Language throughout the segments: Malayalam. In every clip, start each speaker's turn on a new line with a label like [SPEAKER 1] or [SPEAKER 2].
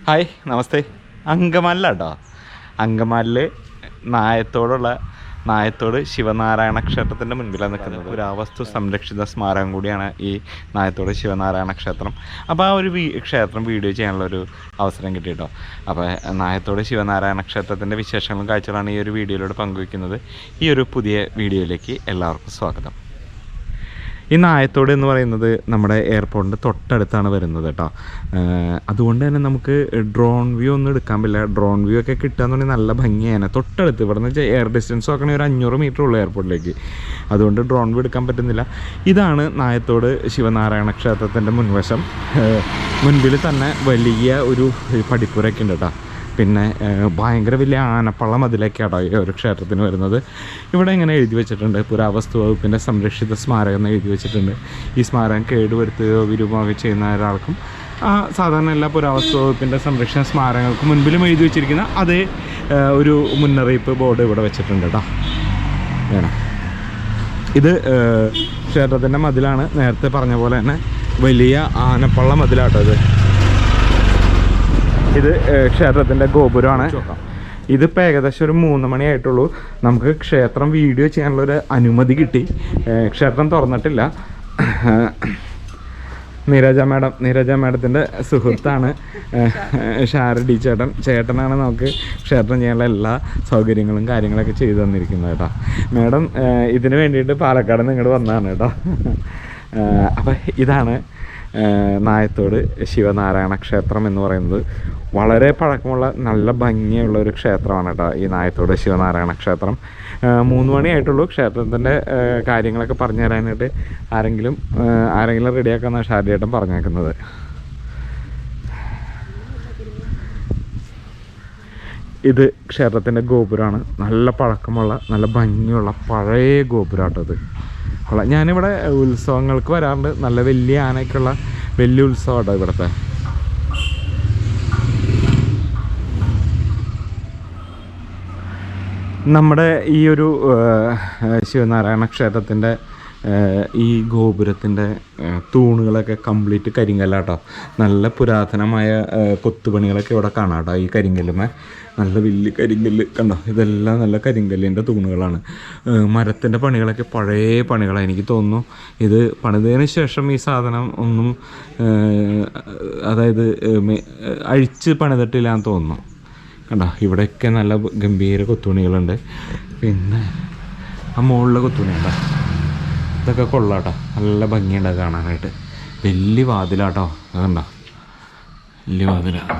[SPEAKER 1] ഹായ് നമസ്തേ. അങ്കമാലിലാട്ടോ. അങ്കമാലിൽ നായത്തോട് ശിവനാരായണ ക്ഷേത്രത്തിൻ്റെ മുൻപിലാണ് നിൽക്കുന്നത്. പുരാവസ്തു സംരക്ഷിത സ്മാരകം കൂടിയാണ് ഈ നായത്തോട് ശിവനാരായണ ക്ഷേത്രം. അപ്പോൾ ആ ഒരു ക്ഷേത്രം വീഡിയോ ചെയ്യാനുള്ളൊരു അവസരം കിട്ടിയിട്ടോ. അപ്പോൾ നായത്തോട് ശിവനാരായണ ക്ഷേത്രത്തിൻ്റെ വിശേഷങ്ങളും കാഴ്ചകളാണ് ഈ ഒരു വീഡിയോയിലൂടെ പങ്കുവയ്ക്കുന്നത്. ഈ ഒരു പുതിയ വീഡിയോയിലേക്ക് എല്ലാവർക്കും സ്വാഗതം. ഈ നായത്തോട് എന്ന് പറയുന്നത് നമ്മുടെ എയർപോർട്ടിൻ്റെ തൊട്ടടുത്താണ് വരുന്നത് കേട്ടോ. അതുകൊണ്ട് തന്നെ നമുക്ക് ഡ്രോൺ വ്യൂ ഒന്നും എടുക്കാൻ പറ്റില്ല. ഡ്രോൺ വ്യൂ ഒക്കെ കിട്ടുകയെന്നുണ്ടെങ്കിൽ നല്ല ഭംഗിയാണ്. തൊട്ടടുത്ത് ഇവിടെ നിന്ന് വെച്ചാൽ എയർ ഡിസ്റ്റൻസ് നോക്കണമെങ്കിൽ ഒരു 500 മീറ്റർ ഉള്ളൂ എയർപോർട്ടിലേക്ക്. അതുകൊണ്ട് ഡ്രോൺ വ്യൂ എടുക്കാൻ പറ്റുന്നില്ല. ഇതാണ് നായത്തോട് ശിവനാരായണ ക്ഷേത്രത്തിൻ്റെ മുൻവശം. മുൻപിൽ തന്നെ വലിയ ഒരു പടിപ്പുരയൊക്കെ ഉണ്ട് കേട്ടോ. പിന്നെ ഭയങ്കര വലിയ ആനപ്പള്ള മതിലൊക്കെയാണോ ഈ ഒരു ക്ഷേത്രത്തിന് വരുന്നത്. ഇവിടെ ഇങ്ങനെ എഴുതി വെച്ചിട്ടുണ്ട്, പുരാവസ്തു വകുപ്പിൻ്റെ സംരക്ഷിത സ്മാരകം എന്ന് എഴുതി വെച്ചിട്ടുണ്ട്. ഈ സ്മാരകം കേടുവരുത്തുകയോ വിരൂപമാവുകയോ ചെയ്യുന്ന ഒരാൾക്കും സാധാരണ എല്ലാ പുരാവസ്തു വകുപ്പിൻ്റെ സംരക്ഷണ സ്മാരകങ്ങൾക്ക് മുൻപിലും എഴുതി വെച്ചിരിക്കുന്ന അതേ ഒരു മുന്നറിയിപ്പ് ബോർഡ് ഇവിടെ വെച്ചിട്ടുണ്ട് കേട്ടോ. വേണം ഇത് ക്ഷേത്രത്തിൻ്റെ മതിലാണ്. നേരത്തെ പറഞ്ഞ പോലെ തന്നെ വലിയ ആനപ്പള്ള മതിലാട്ടോ ഇത് ക്ഷേത്രത്തിൻ്റെ ഗോപുരമാണ്. ഇതിപ്പോൾ ഏകദേശം ഒരു 3 മണിയായിട്ടുള്ളൂ. നമുക്ക് ക്ഷേത്രം വീഡിയോ ചെയ്യാനുള്ളൊരു അനുമതി കിട്ടി. ക്ഷേത്രം തുറന്നിട്ടില്ല. നീരജ മാഡത്തിൻ്റെ സുഹൃത്താണ് ഷാരടി ചേട്ടനാണ് നമുക്ക് ക്ഷേത്രം ചെയ്യാനുള്ള എല്ലാ സൗകര്യങ്ങളും കാര്യങ്ങളൊക്കെ ചെയ്തു തന്നിരിക്കുന്നത് കേട്ടോ. മാഡം ഇതിന് വേണ്ടിയിട്ട് പാലക്കാട് നിന്ന് ഇങ്ങോട്ട് വന്നതാണ് കേട്ടോ. അപ്പം ഇതാണ് നായത്തോട് ശിവനാരായണ ക്ഷേത്രം എന്ന് പറയുന്നത്. വളരെ പഴക്കമുള്ള നല്ല ഭംഗിയുള്ള ഒരു ക്ഷേത്രമാണ് കേട്ടോ ഈ നായത്തോട് ശിവനാരായണ ക്ഷേത്രം. 3 മണിയായിട്ടുള്ളൂ. ക്ഷേത്രത്തിൻ്റെ കാര്യങ്ങളൊക്കെ പറഞ്ഞു തരാനായിട്ട് ആരെങ്കിലും റെഡിയാക്കാമെന്നാണ് ഷാരിയേട്ടൻ പറഞ്ഞേക്കുന്നത്. ഇത് ക്ഷേത്രത്തിൻ്റെ ഗോപുരമാണ്. നല്ല പഴക്കമുള്ള നല്ല ഭംഗിയുള്ള പഴയ ഗോപുരമാട്ടത്. ഞാനിവിടെ ഉത്സവങ്ങൾക്ക് വരാറുണ്ട്. നല്ല വലിയ ആനയ്ക്കുള്ള വലിയ ഉത്സവമാണ് ഇവിടുത്തെ. നമ്മുടെ ഈ ഒരു ശിവനാരായണ ക്ഷേത്രത്തിൻ്റെ ഈ ഗോപുരത്തിൻ്റെ തൂണുകളൊക്കെ കംപ്ലീറ്റ് കരിങ്കല്ലാട്ടോ. നല്ല പുരാതനമായ കൊത്തുപണികളൊക്കെ ഇവിടെ കാണാം കേട്ടോ. ഈ കരിങ്കല്ലുമേ നല്ല വലിയ കരിങ്കല്ല് കണ്ടോ. ഇതെല്ലാം നല്ല കരിങ്കല്ലിൻ്റെ തൂണുകളാണ്. മരത്തിൻ്റെ പണികളൊക്കെ പഴയ പണികളാണ്. എനിക്ക് തോന്നുന്നു ഇത് പണിതതിന് ശേഷം ഈ സാധനം ഒന്നും അതായത് അഴിച്ച് പണിതിട്ടില്ല എന്ന് തോന്നുന്നു. കണ്ടോ ഇവിടെയൊക്കെ നല്ല ഗംഭീര കൊത്തുപണികളുണ്ട്. പിന്നെ ആ മുകളിലെ കൊത്തുപണി ഉണ്ടോ, ഇതൊക്കെ കൊള്ളാട്ടോ. നല്ല ഭംഗിയുണ്ട് കാണാനായിട്ട്. വലിയ വാതിലാട്ടോ. അതുണ്ടോ വലിയ വാതിലാണ്.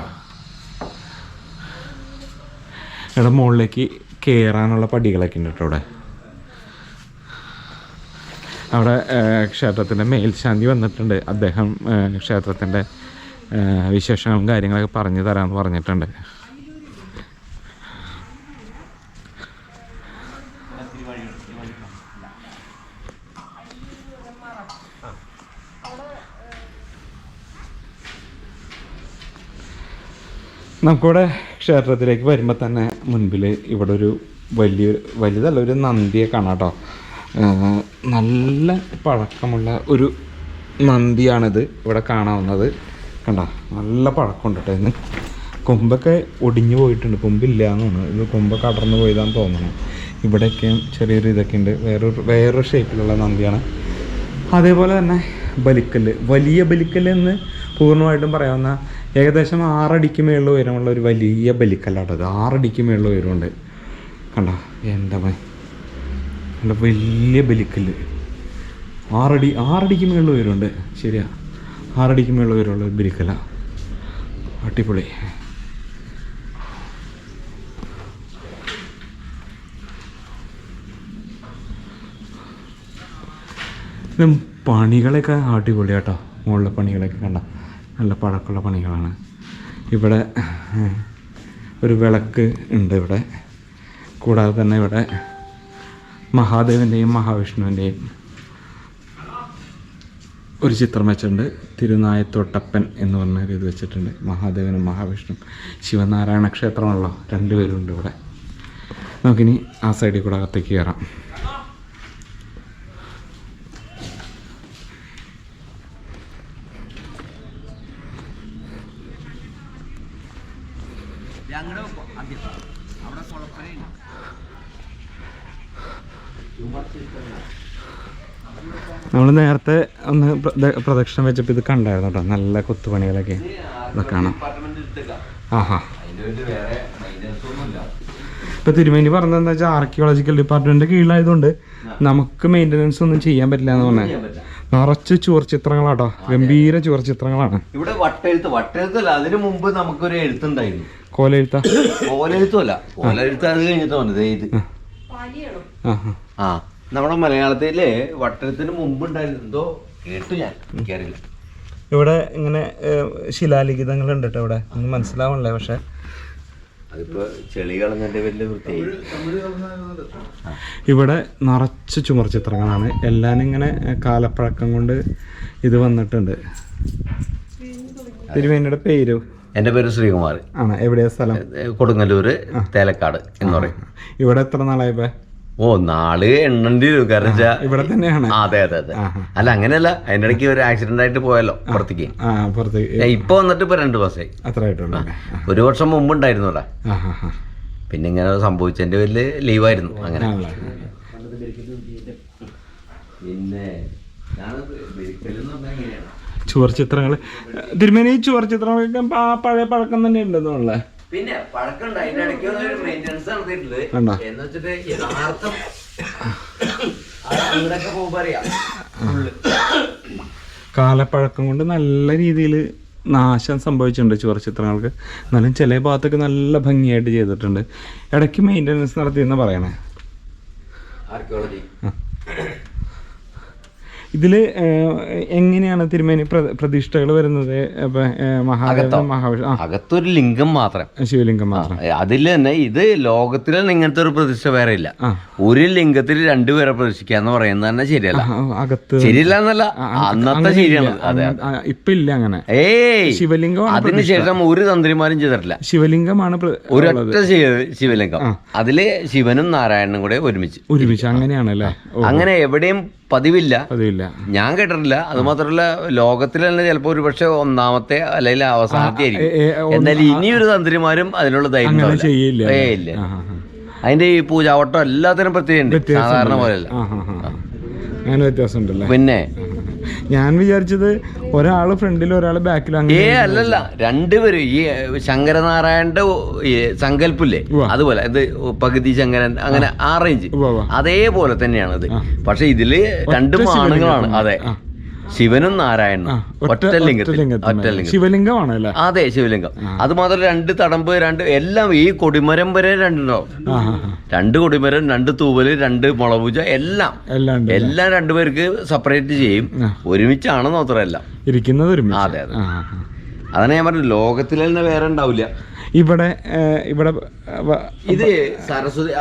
[SPEAKER 1] ഇവിടെ മുകളിലേക്ക് കയറാനുള്ള പടികളൊക്കെ ഉണ്ട് കേട്ടോ. അവിടെ ക്ഷേത്രത്തിൻ്റെ മേൽശാന്തി വന്നിട്ടുണ്ട്. അദ്ദേഹം ക്ഷേത്രത്തിൻ്റെ വിശേഷങ്ങളും കാര്യങ്ങളൊക്കെ പറഞ്ഞു തരാമെന്ന് പറഞ്ഞിട്ടുണ്ട്. നമുക്കിവിടെ ക്ഷേത്രത്തിലേക്ക് വരുമ്പോൾ തന്നെ മുൻപിൽ ഇവിടെ ഒരു വലുതല്ല ഒരു നന്ദിയെ കാണാം കേട്ടോ. നല്ല പഴക്കമുള്ള ഒരു നന്ദിയാണിത് ഇവിടെ കാണാവുന്നത്. കണ്ടോ നല്ല പഴക്കമുണ്ട് കേട്ടോ. ഇന്ന് കൊമ്പൊക്കെ ഒടിഞ്ഞു പോയിട്ടുണ്ട്. കൊമ്പില്ല എന്ന് തോന്നുന്നു. ഇത് കൊമ്പൊക്കെ അടർന്നു പോയതാന്ന് തോന്നുന്നു. ഇവിടെയൊക്കെ ചെറിയൊരു ഇതൊക്കെ ഉണ്ട്. വേറൊരു ഷേപ്പിലുള്ള നന്ദിയാണ്. അതേപോലെ തന്നെ ബലിക്കല്ല്, വലിയ ബലിക്കല്ല് എന്ന് പൂർണ്ണമായിട്ടും പറയാവുന്ന ഏകദേശം 6 അടിക്ക് മേളിൽ ഉയരമുള്ള ഒരു വലിയ ബലിക്കല്ലാട്ടത്. 6 അടിക്ക് മേളിൽ ഉയരമുണ്ട്. കണ്ടോ എൻ്റെ നല്ല വലിയ ബലിക്കല്ല്. 6 അടിക്ക് മേളിൽ ഉയരമുണ്ട്. ശരിയാ, 6 അടിക്ക് മേളിൽ ഉയരമുള്ള ഒരു ബലിക്കല്ല. അടിപൊളി. പണികളൊക്കെ അടിപൊളിയാട്ടോ. മുകളിലെ പണികളൊക്കെ കണ്ട നല്ല പഴക്കമുള്ള പണികളാണ്. ഇവിടെ ഒരു വിളക്ക് ഉണ്ട് ഇവിടെ. കൂടാതെ തന്നെ ഇവിടെ മഹാദേവൻ്റെയും മഹാവിഷ്ണുവിൻ്റെയും ഒരു ചിത്രം വെച്ചിട്ടുണ്ട്. തിരുനായത്തോട്ടപ്പൻ എന്ന് പറഞ്ഞൊരു ഇത് വെച്ചിട്ടുണ്ട്. മഹാദേവനും മഹാവിഷ്ണു ശിവനാരായണ ക്ഷേത്രമാണല്ലോ, 2 പേരുണ്ട് ഇവിടെ. നമുക്കിനി ആ സൈഡിൽ കൂടെ അകത്തേക്ക് കയറാം. നമ്മൾ നേരത്തെ ഒന്ന് പ്രദക്ഷിണം വെച്ചപ്പോൾ ഇത് കണ്ടായിരുന്നു കേട്ടോ, നല്ല കൊത്തുപണികളൊക്കെ ഇതൊക്കെ കാണാം. ആഹാ, ഇപ്പൊ തിരുമേനി പറഞ്ഞതെന്ന് വെച്ചാൽ ആർക്കിയോളജിക്കൽ ഡിപ്പാർട്ട്മെന്റ് കീഴിലായതുകൊണ്ട് നമുക്ക് മെയിൻ്റനൻസ് ഒന്നും ചെയ്യാൻ പറ്റില്ല എന്ന് പറഞ്ഞത്. നിറച്ച് ചുവർച്ചിത്രങ്ങളാട്ടോ, ഗംഭീര ചുവർച്ചിത്രങ്ങളാണ്.
[SPEAKER 2] ഇവിടെ വട്ടെഴുത്തല്ല, അതിനു മുമ്പ് നമുക്കൊരു എഴുത്തുണ്ടായിരുന്നു.
[SPEAKER 1] കോലെഴുത്ത?
[SPEAKER 2] കോലെഴുത്തല്ല, കോലെഴുത്ത് അത് കഴിഞ്ഞിട്ട് വന്നത് ഇത്. ആ, നമ്മുടെ മലയാളത്തില് വട്ടെഴുത്തിന് മുമ്പ് ഉണ്ടായിരുന്നു. എന്തോ കേട്ടു, ഞാൻ എനിക്കറിയില്ല.
[SPEAKER 1] ഇവിടെ ഇങ്ങനെ ശിലാലിഖിതങ്ങൾ ഉണ്ട് കേട്ടോ, ഇവിടെ ഒന്നും മനസ്സിലാവണല്ലേ. പക്ഷെ
[SPEAKER 2] അതിപ്പോ ചെളി കളഞ്ഞതിന്റെ വലിയ വൃത്തിയായി.
[SPEAKER 1] ഇവിടെ നിറച്ച് ചുമർ ചിത്രങ്ങളാണ്, എല്ലാം ഇങ്ങനെ കാലപ്പഴക്കം കൊണ്ട് ഇത് വന്നിട്ടുണ്ട്. തിരുമേനിയുടെ പേര്?
[SPEAKER 2] എൻ്റെ പേര് ശ്രീകുമാർ
[SPEAKER 1] ആണ്. എവിടെയാ സ്ഥലം?
[SPEAKER 2] കൊടുങ്ങല്ലൂര് തേലക്കാട് എന്ന് പറയും.
[SPEAKER 1] ഇവിടെ എത്ര നാളായിപ്പോ?
[SPEAKER 2] ഓ, നാള് എണ്ണണ്ടി വരും. കാരണം
[SPEAKER 1] ഇവിടെ തന്നെയാണ്.
[SPEAKER 2] അതെ അതെ അതെ. അല്ല, അങ്ങനെയല്ല, അതിന്റെ ഇടയ്ക്ക് ഒരു ആക്സിഡന്റ് ആയിട്ട് പോയല്ലോ പുറത്തേക്ക്. ഇപ്പൊ വന്നിട്ട് ഇപ്പൊ 2 മാസമായി. ഒരു വർഷം മുമ്പ് ഉണ്ടായിരുന്നു ഇവിടെ. പിന്നെ ഇങ്ങനെ സംഭവിച്ചതിന്റെ പേരില് ലീവായിരുന്നു. അങ്ങനെ പിന്നെ
[SPEAKER 1] ചുവർ ചിത്രങ്ങൾ തിരുമേനി, ചുവർ ചിത്രങ്ങളൊക്കെ പഴയ പഴക്കം തന്നെ ഉണ്ടെന്നുള്ളേ.
[SPEAKER 2] പിന്നെ പഴക്കമുണ്ട്, അതിന്റെ ഇടയ്ക്ക് ഒരു മെയിൻ്റെനൻസ് നടത്തിയിട്ടുണ്ട്. എന്ന് വെച്ചിട്ട് യഥാർത്ഥം അങ്ങനെയൊക്കെ പോകുമ്പോ അറിയാം.
[SPEAKER 1] കാലപ്പഴക്കം കൊണ്ട് നല്ല രീതിയിൽ നാശം സംഭവിച്ചിട്ടുണ്ട് ചുവർ ചിത്രങ്ങൾക്ക്. എന്നാലും ചില ഭാഗത്തൊക്കെ നല്ല ഭംഗിയായിട്ട് ചെയ്തിട്ടുണ്ട്. ഇടയ്ക്ക് മെയിൻ്റെനൻസ് നടത്തിയെന്ന് പറയണേ.
[SPEAKER 2] ആർക്കിയോളജി
[SPEAKER 1] ഇതില് എങ്ങനെയാണ് തിരുമേനി പ്രതിഷ്ഠകൾ വരുന്നത്?
[SPEAKER 2] അകത്തൊരു ലിംഗം മാത്രം,
[SPEAKER 1] ശിവലിംഗം മാത്രം.
[SPEAKER 2] അതിൽ തന്നെ ഇത് ലോകത്തിൽ ഇങ്ങനത്തെ ഒരു പ്രതിഷ്ഠ വേറെ ഇല്ല. ഒരു ലിംഗത്തിൽ 2 പേരെ പ്രതിഷ്ഠിക്കാന്ന് പറയുന്നത് തന്നെ ശരിയല്ല.
[SPEAKER 1] അകത്ത്
[SPEAKER 2] ശരിയല്ല എന്നല്ല, അന്നത്തെ ശരിയാണ്. അതെ,
[SPEAKER 1] ഇപ്പൊ ഇല്ല അങ്ങനെ.
[SPEAKER 2] ശിവലിംഗം അതിനുശേഷം ഒരു തന്ത്രിമാരും ചെയ്തിട്ടില്ല.
[SPEAKER 1] ശിവലിംഗമാണ്
[SPEAKER 2] ഒരൊറ്റ ശിവലിംഗം. അതില് ശിവനും നാരായണനും കൂടെ ഒരുമിച്ച്
[SPEAKER 1] അങ്ങനെയാണല്ലേ.
[SPEAKER 2] അങ്ങനെ എവിടെയും പതിവില്ല, ഞാൻ കേട്ടിട്ടില്ല. അത് മാത്രമല്ല, ലോകത്തിൽ തന്നെ ചിലപ്പോ ഒരു പക്ഷെ 1ാമത്തെ അല്ലെങ്കിൽ അവസാനത്തെ ആയിരിക്കും. എന്നാൽ ഇനിയൊരു തന്ത്രിമാരും അതിനുള്ള ധൈര്യം ഇല്ല. അതിന്റെ ഈ പൂജാവട്ടം എല്ലാത്തിനും പ്രത്യേകമുണ്ട്, സാധാരണ പോലെയല്ല.
[SPEAKER 1] അങ്ങനെ വ്യത്യാസം ഉണ്ടല്ലേ.
[SPEAKER 2] പിന്നെ
[SPEAKER 1] ഞാൻ വിചാരിച്ചത് ഒരാള് ഫ്രണ്ടിലും ഒരാള് ബാക്കിലും.
[SPEAKER 2] അല്ലല്ല, 2 പേരും. ഈ ശങ്കരനാരായണന്റെ സങ്കല്പില്ലേ, അതുപോലെ ഇത് പകുതി ശങ്കരൻ, അങ്ങനെ ആ റേഞ്ച് അതേപോലെ തന്നെയാണ് ഇത്. പക്ഷെ ഇതില് 2 ആണുങ്ങളാണ്. അതെ, ശിവനും നാരായണനും ഒറ്റ ലിംഗത്തിൽ.
[SPEAKER 1] ശിവലിംഗമാണ്.
[SPEAKER 2] അതെ, ശിവലിംഗം. അത് മാത്രമല്ല 2 തടമ്പ്, 2 എല്ലാം. ഈ കൊടിമരം വരെ 2 ഉണ്ടാവും. 2 കൊടിമരം, 2 തൂവല്, 2 മുളപൂജ, എല്ലാം 2 പേർക്ക് സെപ്പറേറ്റ് ചെയ്യും. ഒരുമിച്ചാണ് മാത്രമല്ല
[SPEAKER 1] ഇരിക്കുന്നത്.
[SPEAKER 2] അതെ അതെ. അതാണ് ഞാൻ പറഞ്ഞത്, ലോകത്തിൽ തന്നെ വേറെ ഉണ്ടാവില്ല.
[SPEAKER 1] ഇവിടെ
[SPEAKER 2] ഇത് സരസ്വതി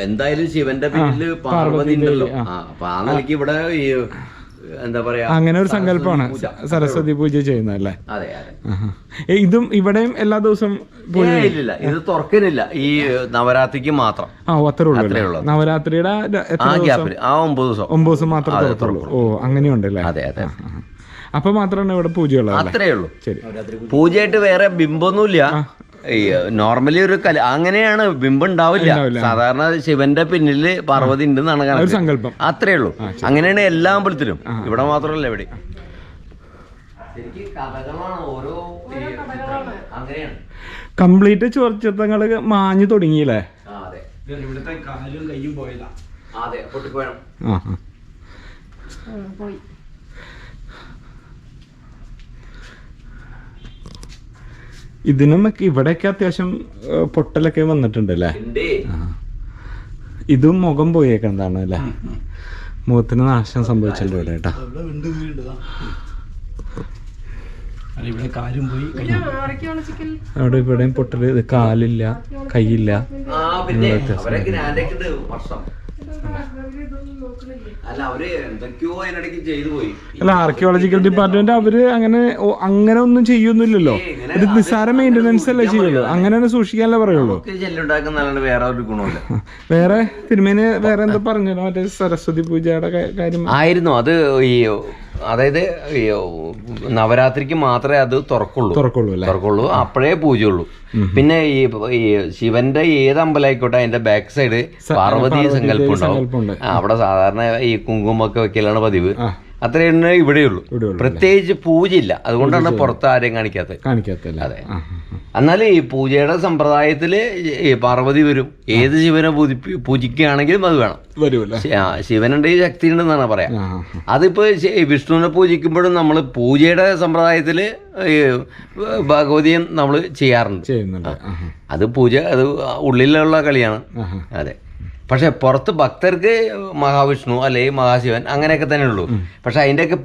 [SPEAKER 2] എന്തായാലും ശിവന്റെ പിന്നില് പാർവതി ഉണ്ടല്ലോ. അപ്പൊ ആ നിലയ്ക്ക് ഇവിടെ എന്താ പറയാ,
[SPEAKER 1] അങ്ങനെ ഒരു സങ്കല്പമാണ് സരസ്വതി പൂജ ചെയ്യുന്നതല്ലേ.
[SPEAKER 2] അതെ അതെ.
[SPEAKER 1] ഇതും ഇവിടെയും എല്ലാ ദിവസവും
[SPEAKER 2] ഇല്ല, ഇത് തുറക്കുന്നില്ല. ഈ നവരാത്രിക്ക് മാത്രം.
[SPEAKER 1] അത്രേ ഉള്ളൂ. നവരാത്രിയുടെ
[SPEAKER 2] 9
[SPEAKER 1] ദിവസം മാത്രമേ തുറക്കുള്ളൂ. ഓ, അങ്ങനെയുണ്ടല്ലേ.
[SPEAKER 2] അതെ അതെ.
[SPEAKER 1] അപ്പൊ മാത്രമാണ് ഇവിടെ പൂജയുള്ളത്.
[SPEAKER 2] അത്രേ ഉള്ളൂ. ശരി. പൂജയായിട്ട് വേറെ ബിംബൊന്നുമില്ല. നോർമലി ഒരു അങ്ങനെയാണ്, ബിംബം ഉണ്ടാവില്ല. സാധാരണ ശിവന്റെ പിന്നില് പാർവതി ഉണ്ടെന്നാണ് കണക്ക്. അത്രേ ഉള്ളൂ. അങ്ങനെയാണ് എല്ലാ അമ്പലത്തിലും. ഇവിടെ മാത്രമല്ല, എവിടെ
[SPEAKER 1] കംപ്ലീറ്റ് ചുവർച്ചിത്രങ്ങള് മാഞ്ഞു തുടങ്ങിയില്ലേ. ഇതിനും ഇവിടെയൊക്കെ അത്യാവശ്യം പൊട്ടലൊക്കെ വന്നിട്ടുണ്ടല്ലേ. ഇതും മുഖം പോയേക്കെന്താണ് അല്ലേ, മുഖത്തിന് നാശം സംഭവിച്ചല്ലോ ഇവിടെ കേട്ടാ. അവിടെ ഇവിടെയും പൊട്ടല്, ഇത് കാലില്ല, കൈയില്ല.
[SPEAKER 2] അല്ല അവര് എന്തൊക്കെയോ അതിനിടയ്ക്ക് ചെയ്തു പോയി.
[SPEAKER 1] അല്ല ആർക്കിയോളജിക്കൽ ഡിപ്പാർട്ട്മെന്റ് അവര് അങ്ങനെ ഒന്നും ചെയ്യൊന്നുമില്ലല്ലോ. ഇത് നിസ്സാര മെയിൻ്റെനൻസ് അല്ലേ ചെയ്യുള്ളൂ, അങ്ങനെ തന്നെ സൂക്ഷിക്കാനല്ലേ പറയുള്ളൂ.
[SPEAKER 2] ചെല്ലുണ്ടാക്കുന്നല്ലാണ്ട് വേറെ ഒരു ഗുണമില്ല.
[SPEAKER 1] വേറെ തിരുമേനി വേറെ എന്താ പറഞ്ഞല്ലോ, മറ്റേ സരസ്വതി പൂജയുടെ കാര്യം
[SPEAKER 2] ആയിരുന്നു അത്. ഈ അതായത് നവരാത്രിക്ക് മാത്രമേ അത് തുറക്കുള്ളൂ, അപ്പോഴേ പൂജയുള്ളൂ. പിന്നെ ഈ ശിവന്റെ ഏത് അമ്പലമായിക്കോട്ടെ അതിന്റെ ബാക്ക് സൈഡ് പാർവതി സങ്കല്പം ഉണ്ടാവും. അവിടെ സാധാരണ ഈ കുങ്കുമൊക്കെ വെക്കലാണ് പതിവ്. അത്രയാണ് ഇവിടെയുള്ളൂ. പ്രത്യേകിച്ച് പൂജയില്ല, അതുകൊണ്ടാണ് പുറത്ത് ആരെയും കാണിക്കാത്തത്. അതെ. എന്നാൽ ഈ പൂജയുടെ സമ്പ്രദായത്തില് ഈ പാർവതി വരും. ഏത് ശിവനെ പൂജിക്കുകയാണെങ്കിലും അത് വേണം. ശിവനുണ്ട് ഈ ശക്തി ഉണ്ടെന്നാണ് പറയാ. അതിപ്പോ വിഷ്ണുവിനെ പൂജിക്കുമ്പോഴും നമ്മൾ പൂജയുടെ സമ്പ്രദായത്തില് ഭഗവതിയെ നമ്മൾ ചെയ്യാറുണ്ട്. അത് പൂജ, അത് ഉള്ളിലുള്ള കളിയാണ്. അതെ. പക്ഷെ പുറത്ത് ഭക്തർക്ക് മഹാവിഷ്ണു അല്ലെങ്കിൽ മഹാശിവൻ അങ്ങനെയൊക്കെ തന്നെ ഉള്ളൂ. പക്ഷെ അതിൻ്റെയൊക്കെ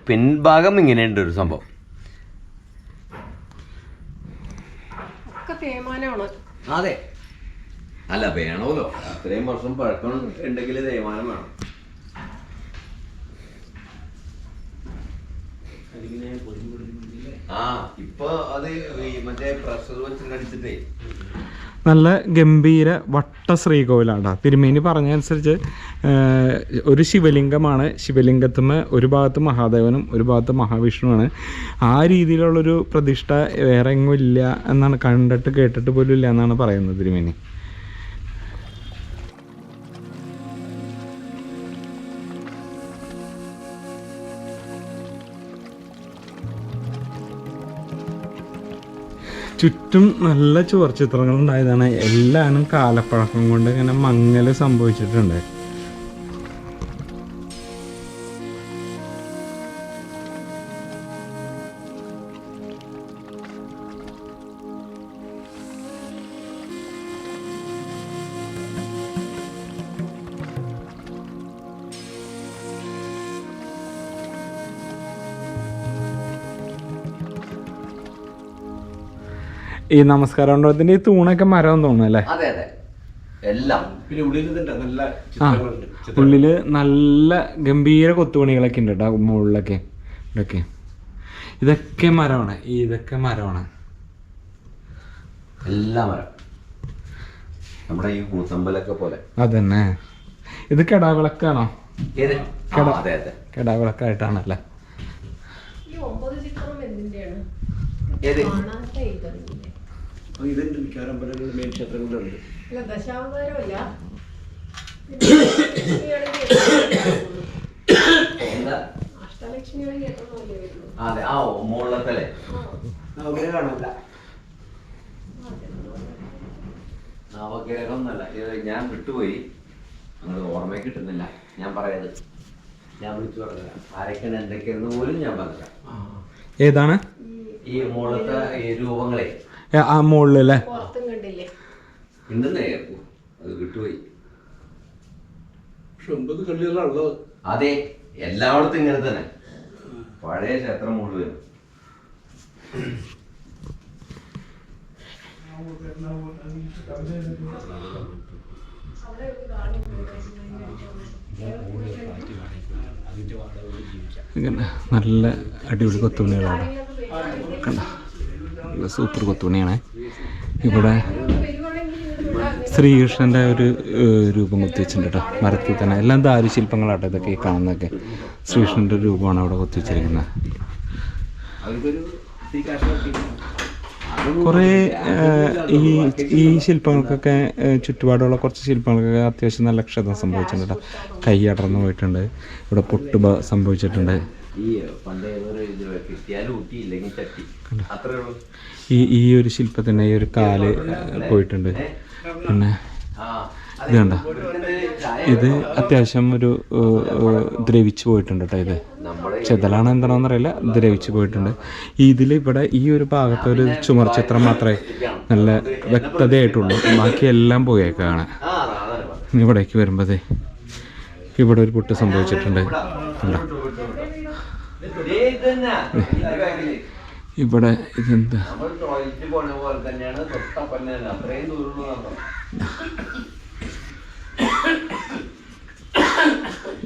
[SPEAKER 2] പിൻഭാഗം ഇങ്ങനെയുണ്ട് ഒരു സംഭവം. അതെ. അല്ല വേണമല്ലോ, അത്രയും വർഷം പഴക്കം ഉണ്ടെങ്കിൽ തേയ്മാനം വേണം. ഇപ്പൊ അത് മറ്റേ പ്രഷർ വെച്ചിട്ട് അടിച്ചിട്ടേ
[SPEAKER 1] നല്ല ഗംഭീര വട്ട ശ്രീകോവിലാണ്. തിരുമേനി പറഞ്ഞതനുസരിച്ച് ഒരു ശിവലിംഗമാണ്. ശിവലിംഗത്തുമ്മ ഒരു ഭാഗത്ത് മഹാദേവനും ഒരു ഭാഗത്ത് മഹാവിഷ്ണുവാണ്. ആ രീതിയിലുള്ളൊരു പ്രതിഷ്ഠ വേറെ എങ്ങും ഇല്ല എന്നാണ്, കണ്ടിട്ട് കേട്ടിട്ട് പോലും ഇല്ല എന്നാണ് പറയുന്നത് തിരുമേനി. ചുറ്റും നല്ല ചുവർച്ചിത്രങ്ങൾ ഉണ്ടായതാണ്. എല്ലാവരും കാലപ്പഴക്കം കൊണ്ട് ഇങ്ങനെ മങ്ങൽ സംഭവിച്ചിട്ടുണ്ട്. ഈ നമസ്കാര മണ്ഡപത്തിന്റെ ഈ തൂണൊക്കെ മരം തോന്നുന്നു അല്ലേ?
[SPEAKER 2] അതെ അതെ, എല്ലാം. പിന്നെ
[SPEAKER 1] ഉള്ളില് നല്ല ഗംഭീര കൊത്തുപണികളൊക്കെ ഉണ്ട് കേട്ടോ. മുകളിലൊക്കെ ഇതൊക്കെ ഇതൊക്കെ മരമാണ്. ഇതൊക്കെ മരമാണ്,
[SPEAKER 2] എല്ലാ മരം. നമ്മുടെ ഈ കൂത്തമ്പലൊക്കെ പോലെ.
[SPEAKER 1] അതന്നെ. ഇത് കെടാവിളക്കാണോ?
[SPEAKER 2] കെടാവിളക്കായിട്ടാണല്ലേ. അതെ. ആ മുകളിലത്തല്ലേ നവഗ്രഹമൊന്നല്ല. ഞാൻ വിട്ടുപോയി, നിങ്ങൾ ഓർമ്മ കിട്ടുന്നില്ല. ഞാൻ പറയാത്, ഞാൻ വിളിച്ചു പറഞ്ഞില്ല. ആരൊക്കെയാണ് എന്തൊക്കെയാണെന്ന് പോലും ഞാൻ പറഞ്ഞില്ല.
[SPEAKER 1] ഏതാണ്
[SPEAKER 2] ഈ മുകളിലത്തെ ഈ രൂപങ്ങളെ?
[SPEAKER 1] ആ മുകളിലല്ലേ?
[SPEAKER 2] ഉണ്ടെന്നേ, അത് വിട്ടുപോയി. അതെ, എല്ലായിടത്തും ഇങ്ങനെ തന്നെ. പഴയ ക്ഷേത്രം മുഴുവൻ.
[SPEAKER 1] നല്ല അടിപൊളി കൊത്തുപണികളാണ്. കണ്ട, നല്ല സൂപ്പർ കൊത്തുപണിയാണ്. ഇവിടെ ശ്രീകൃഷ്ണൻ്റെ ഒരു രൂപം കൊത്തിവെച്ചിട്ടുണ്ട് കേട്ടോ, മരത്തിൽ തന്നെ. എല്ലാം ദാരുശില്പങ്ങളാട്ടോ ഇതൊക്കെ ഈ കാണുന്നതൊക്കെ. ശ്രീകൃഷ്ണൻ്റെ രൂപമാണ് അവിടെ കൊത്തിവെച്ചിരിക്കുന്നത്. കുറേ ഈ ശില്പങ്ങൾക്കൊക്കെ ചുറ്റുപാടുള്ള കുറച്ച് ശില്പങ്ങൾക്കൊക്കെ അത്യാവശ്യം നല്ല ക്ഷതം സംഭവിച്ചിട്ടുണ്ട് കേട്ടോ. കൈ അടർന്നു പോയിട്ടുണ്ട്, ഇവിടെ പൊട്ട് സംഭവിച്ചിട്ടുണ്ട്. ഈ ഒരു ശില്പത്തിന് ഈ ഒരു കാല് പോയിട്ടുണ്ട്. പിന്നെ ഇത് കണ്ട, ഇത് അത്യാവശ്യം ഒരു ദ്രവിച്ചു പോയിട്ടുണ്ട് കേട്ടോ. ഇത് ചെതലാണോ എന്താണോന്ന് അറിയില്ല, ദ്രവിച്ചു പോയിട്ടുണ്ട്. ഇതിൽ ഇവിടെ ഈ ഒരു ഭാഗത്തെ ഒരു ചുമർ ചിത്രം മാത്രമേ നല്ല വ്യക്തതയായിട്ടുള്ളൂ, ബാക്കി എല്ലാം പോയേക്കാണ്. ഇവിടേക്ക് വരുമ്പോഴേ ഇവിടെ ഒരു പൊട്ട് സംഭവിച്ചിട്ടുണ്ട്. ഇവിടെ ഇതെന്താ,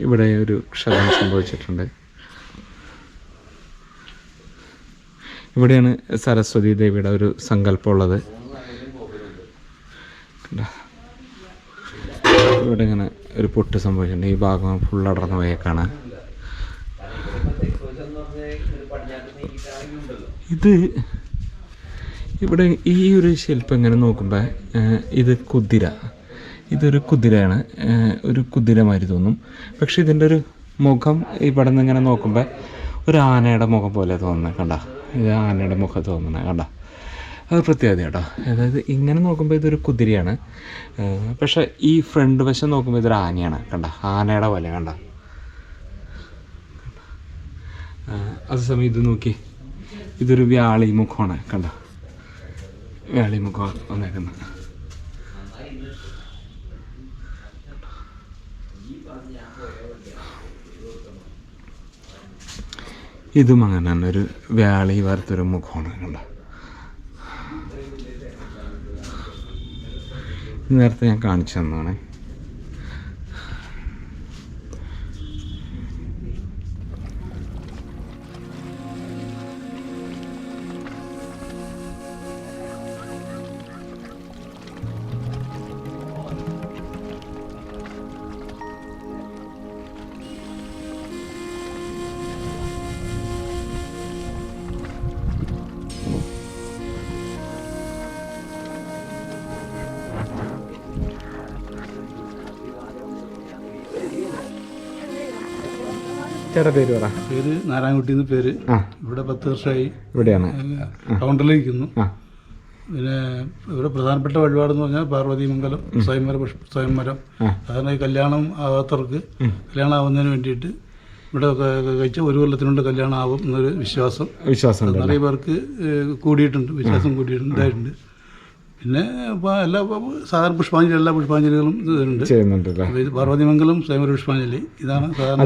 [SPEAKER 1] ഇവിടെ ഒരു ക്ഷതം സംഭവിച്ചിട്ടുണ്ട്. ഇവിടെയാണ് സരസ്വതി ദേവിയുടെ ഒരു സങ്കല്പമുള്ളത്. ഇവിടെ ഇങ്ങനെ ഒരു പൊട്ട് സംഭവിച്ചിട്ടുണ്ട്. ഈ ഭാഗം ഫുൾ അടർന്നു പോയേക്കാണ്. ഇത് ഇവിടെ ഈ ഒരു ശില്പം ഇങ്ങനെ നോക്കുമ്പോൾ ഇത് കുതിര, ഇതൊരു കുതിരയാണ്. ഒരു കുതിരമാതിരി തോന്നും. പക്ഷെ ഇതിൻ്റെ ഒരു മുഖം ഇവിടെ നിന്ന് ഇങ്ങനെ നോക്കുമ്പോൾ ഒരു ആനയുടെ മുഖം പോലെ തോന്നുന്നത് കണ്ട. ഇത് ആനയുടെ മുഖം തോന്നുന്നത് കണ്ട. അത് പ്രത്യേകത കേട്ടോ. അതായത് ഇങ്ങനെ നോക്കുമ്പോൾ ഇതൊരു കുതിരയാണ്, പക്ഷെ ഈ ഫ്രണ്ട് വശം നോക്കുമ്പോൾ ഇതൊരു ആനയാണ് കണ്ട. ആനയുടെ പോലെ കണ്ട. അതേസമയം ഇത് നോക്കി, ഇതൊരു വ്യാളി മുഖമാണ് കണ്ട. വ്യാളി മുഖം വന്നേക്കുന്നത്. ഇതും അങ്ങനെ തന്നെ ഒരു വ്യാളി വറുത്തൊരു മുഖമാണ് കണ്ട. നേരത്തെ ഞാൻ കാണിച്ചു തന്നാണ്. ചേട്ടാ പേര് പറ.
[SPEAKER 3] പേര് നാരായണകുട്ടി എന്ന് പേര്. ഇവിടെ 10 വർഷമായി
[SPEAKER 1] ഇവിടെയാണ്
[SPEAKER 3] കൗണ്ടറിലിരിക്കുന്നു. പിന്നെ ഇവിടെ പ്രധാനപ്പെട്ട വഴിപാടെന്ന് പറഞ്ഞാൽ പാർവതിമംഗലം സ്വയംവരം. സാധാരണ ഈ കല്യാണം ആവാത്തവർക്ക് കല്യാണം ആവുന്നതിന് വേണ്ടിയിട്ട് ഇവിടെ കഴിച്ച 1 കൊല്ലത്തിനുണ്ട് കല്യാണം ആവും എന്നൊരു വിശ്വാസം നിറയെ പേർക്ക് കൂടിയിട്ടുണ്ട്, വിശ്വാസം കൂടിയിട്ടുണ്ടായിട്ടുണ്ട്. പിന്നെ എല്ലാ സാധാരണ പുഷ്പാഞ്ജലി, എല്ലാ പുഷ്പാഞ്ജലികളും ചെയ്യുന്നുണ്ട്. പാർവതിമംഗലം സ്വയംവര പുഷ്പാഞ്ജലി ഇതാണ് സാധാരണ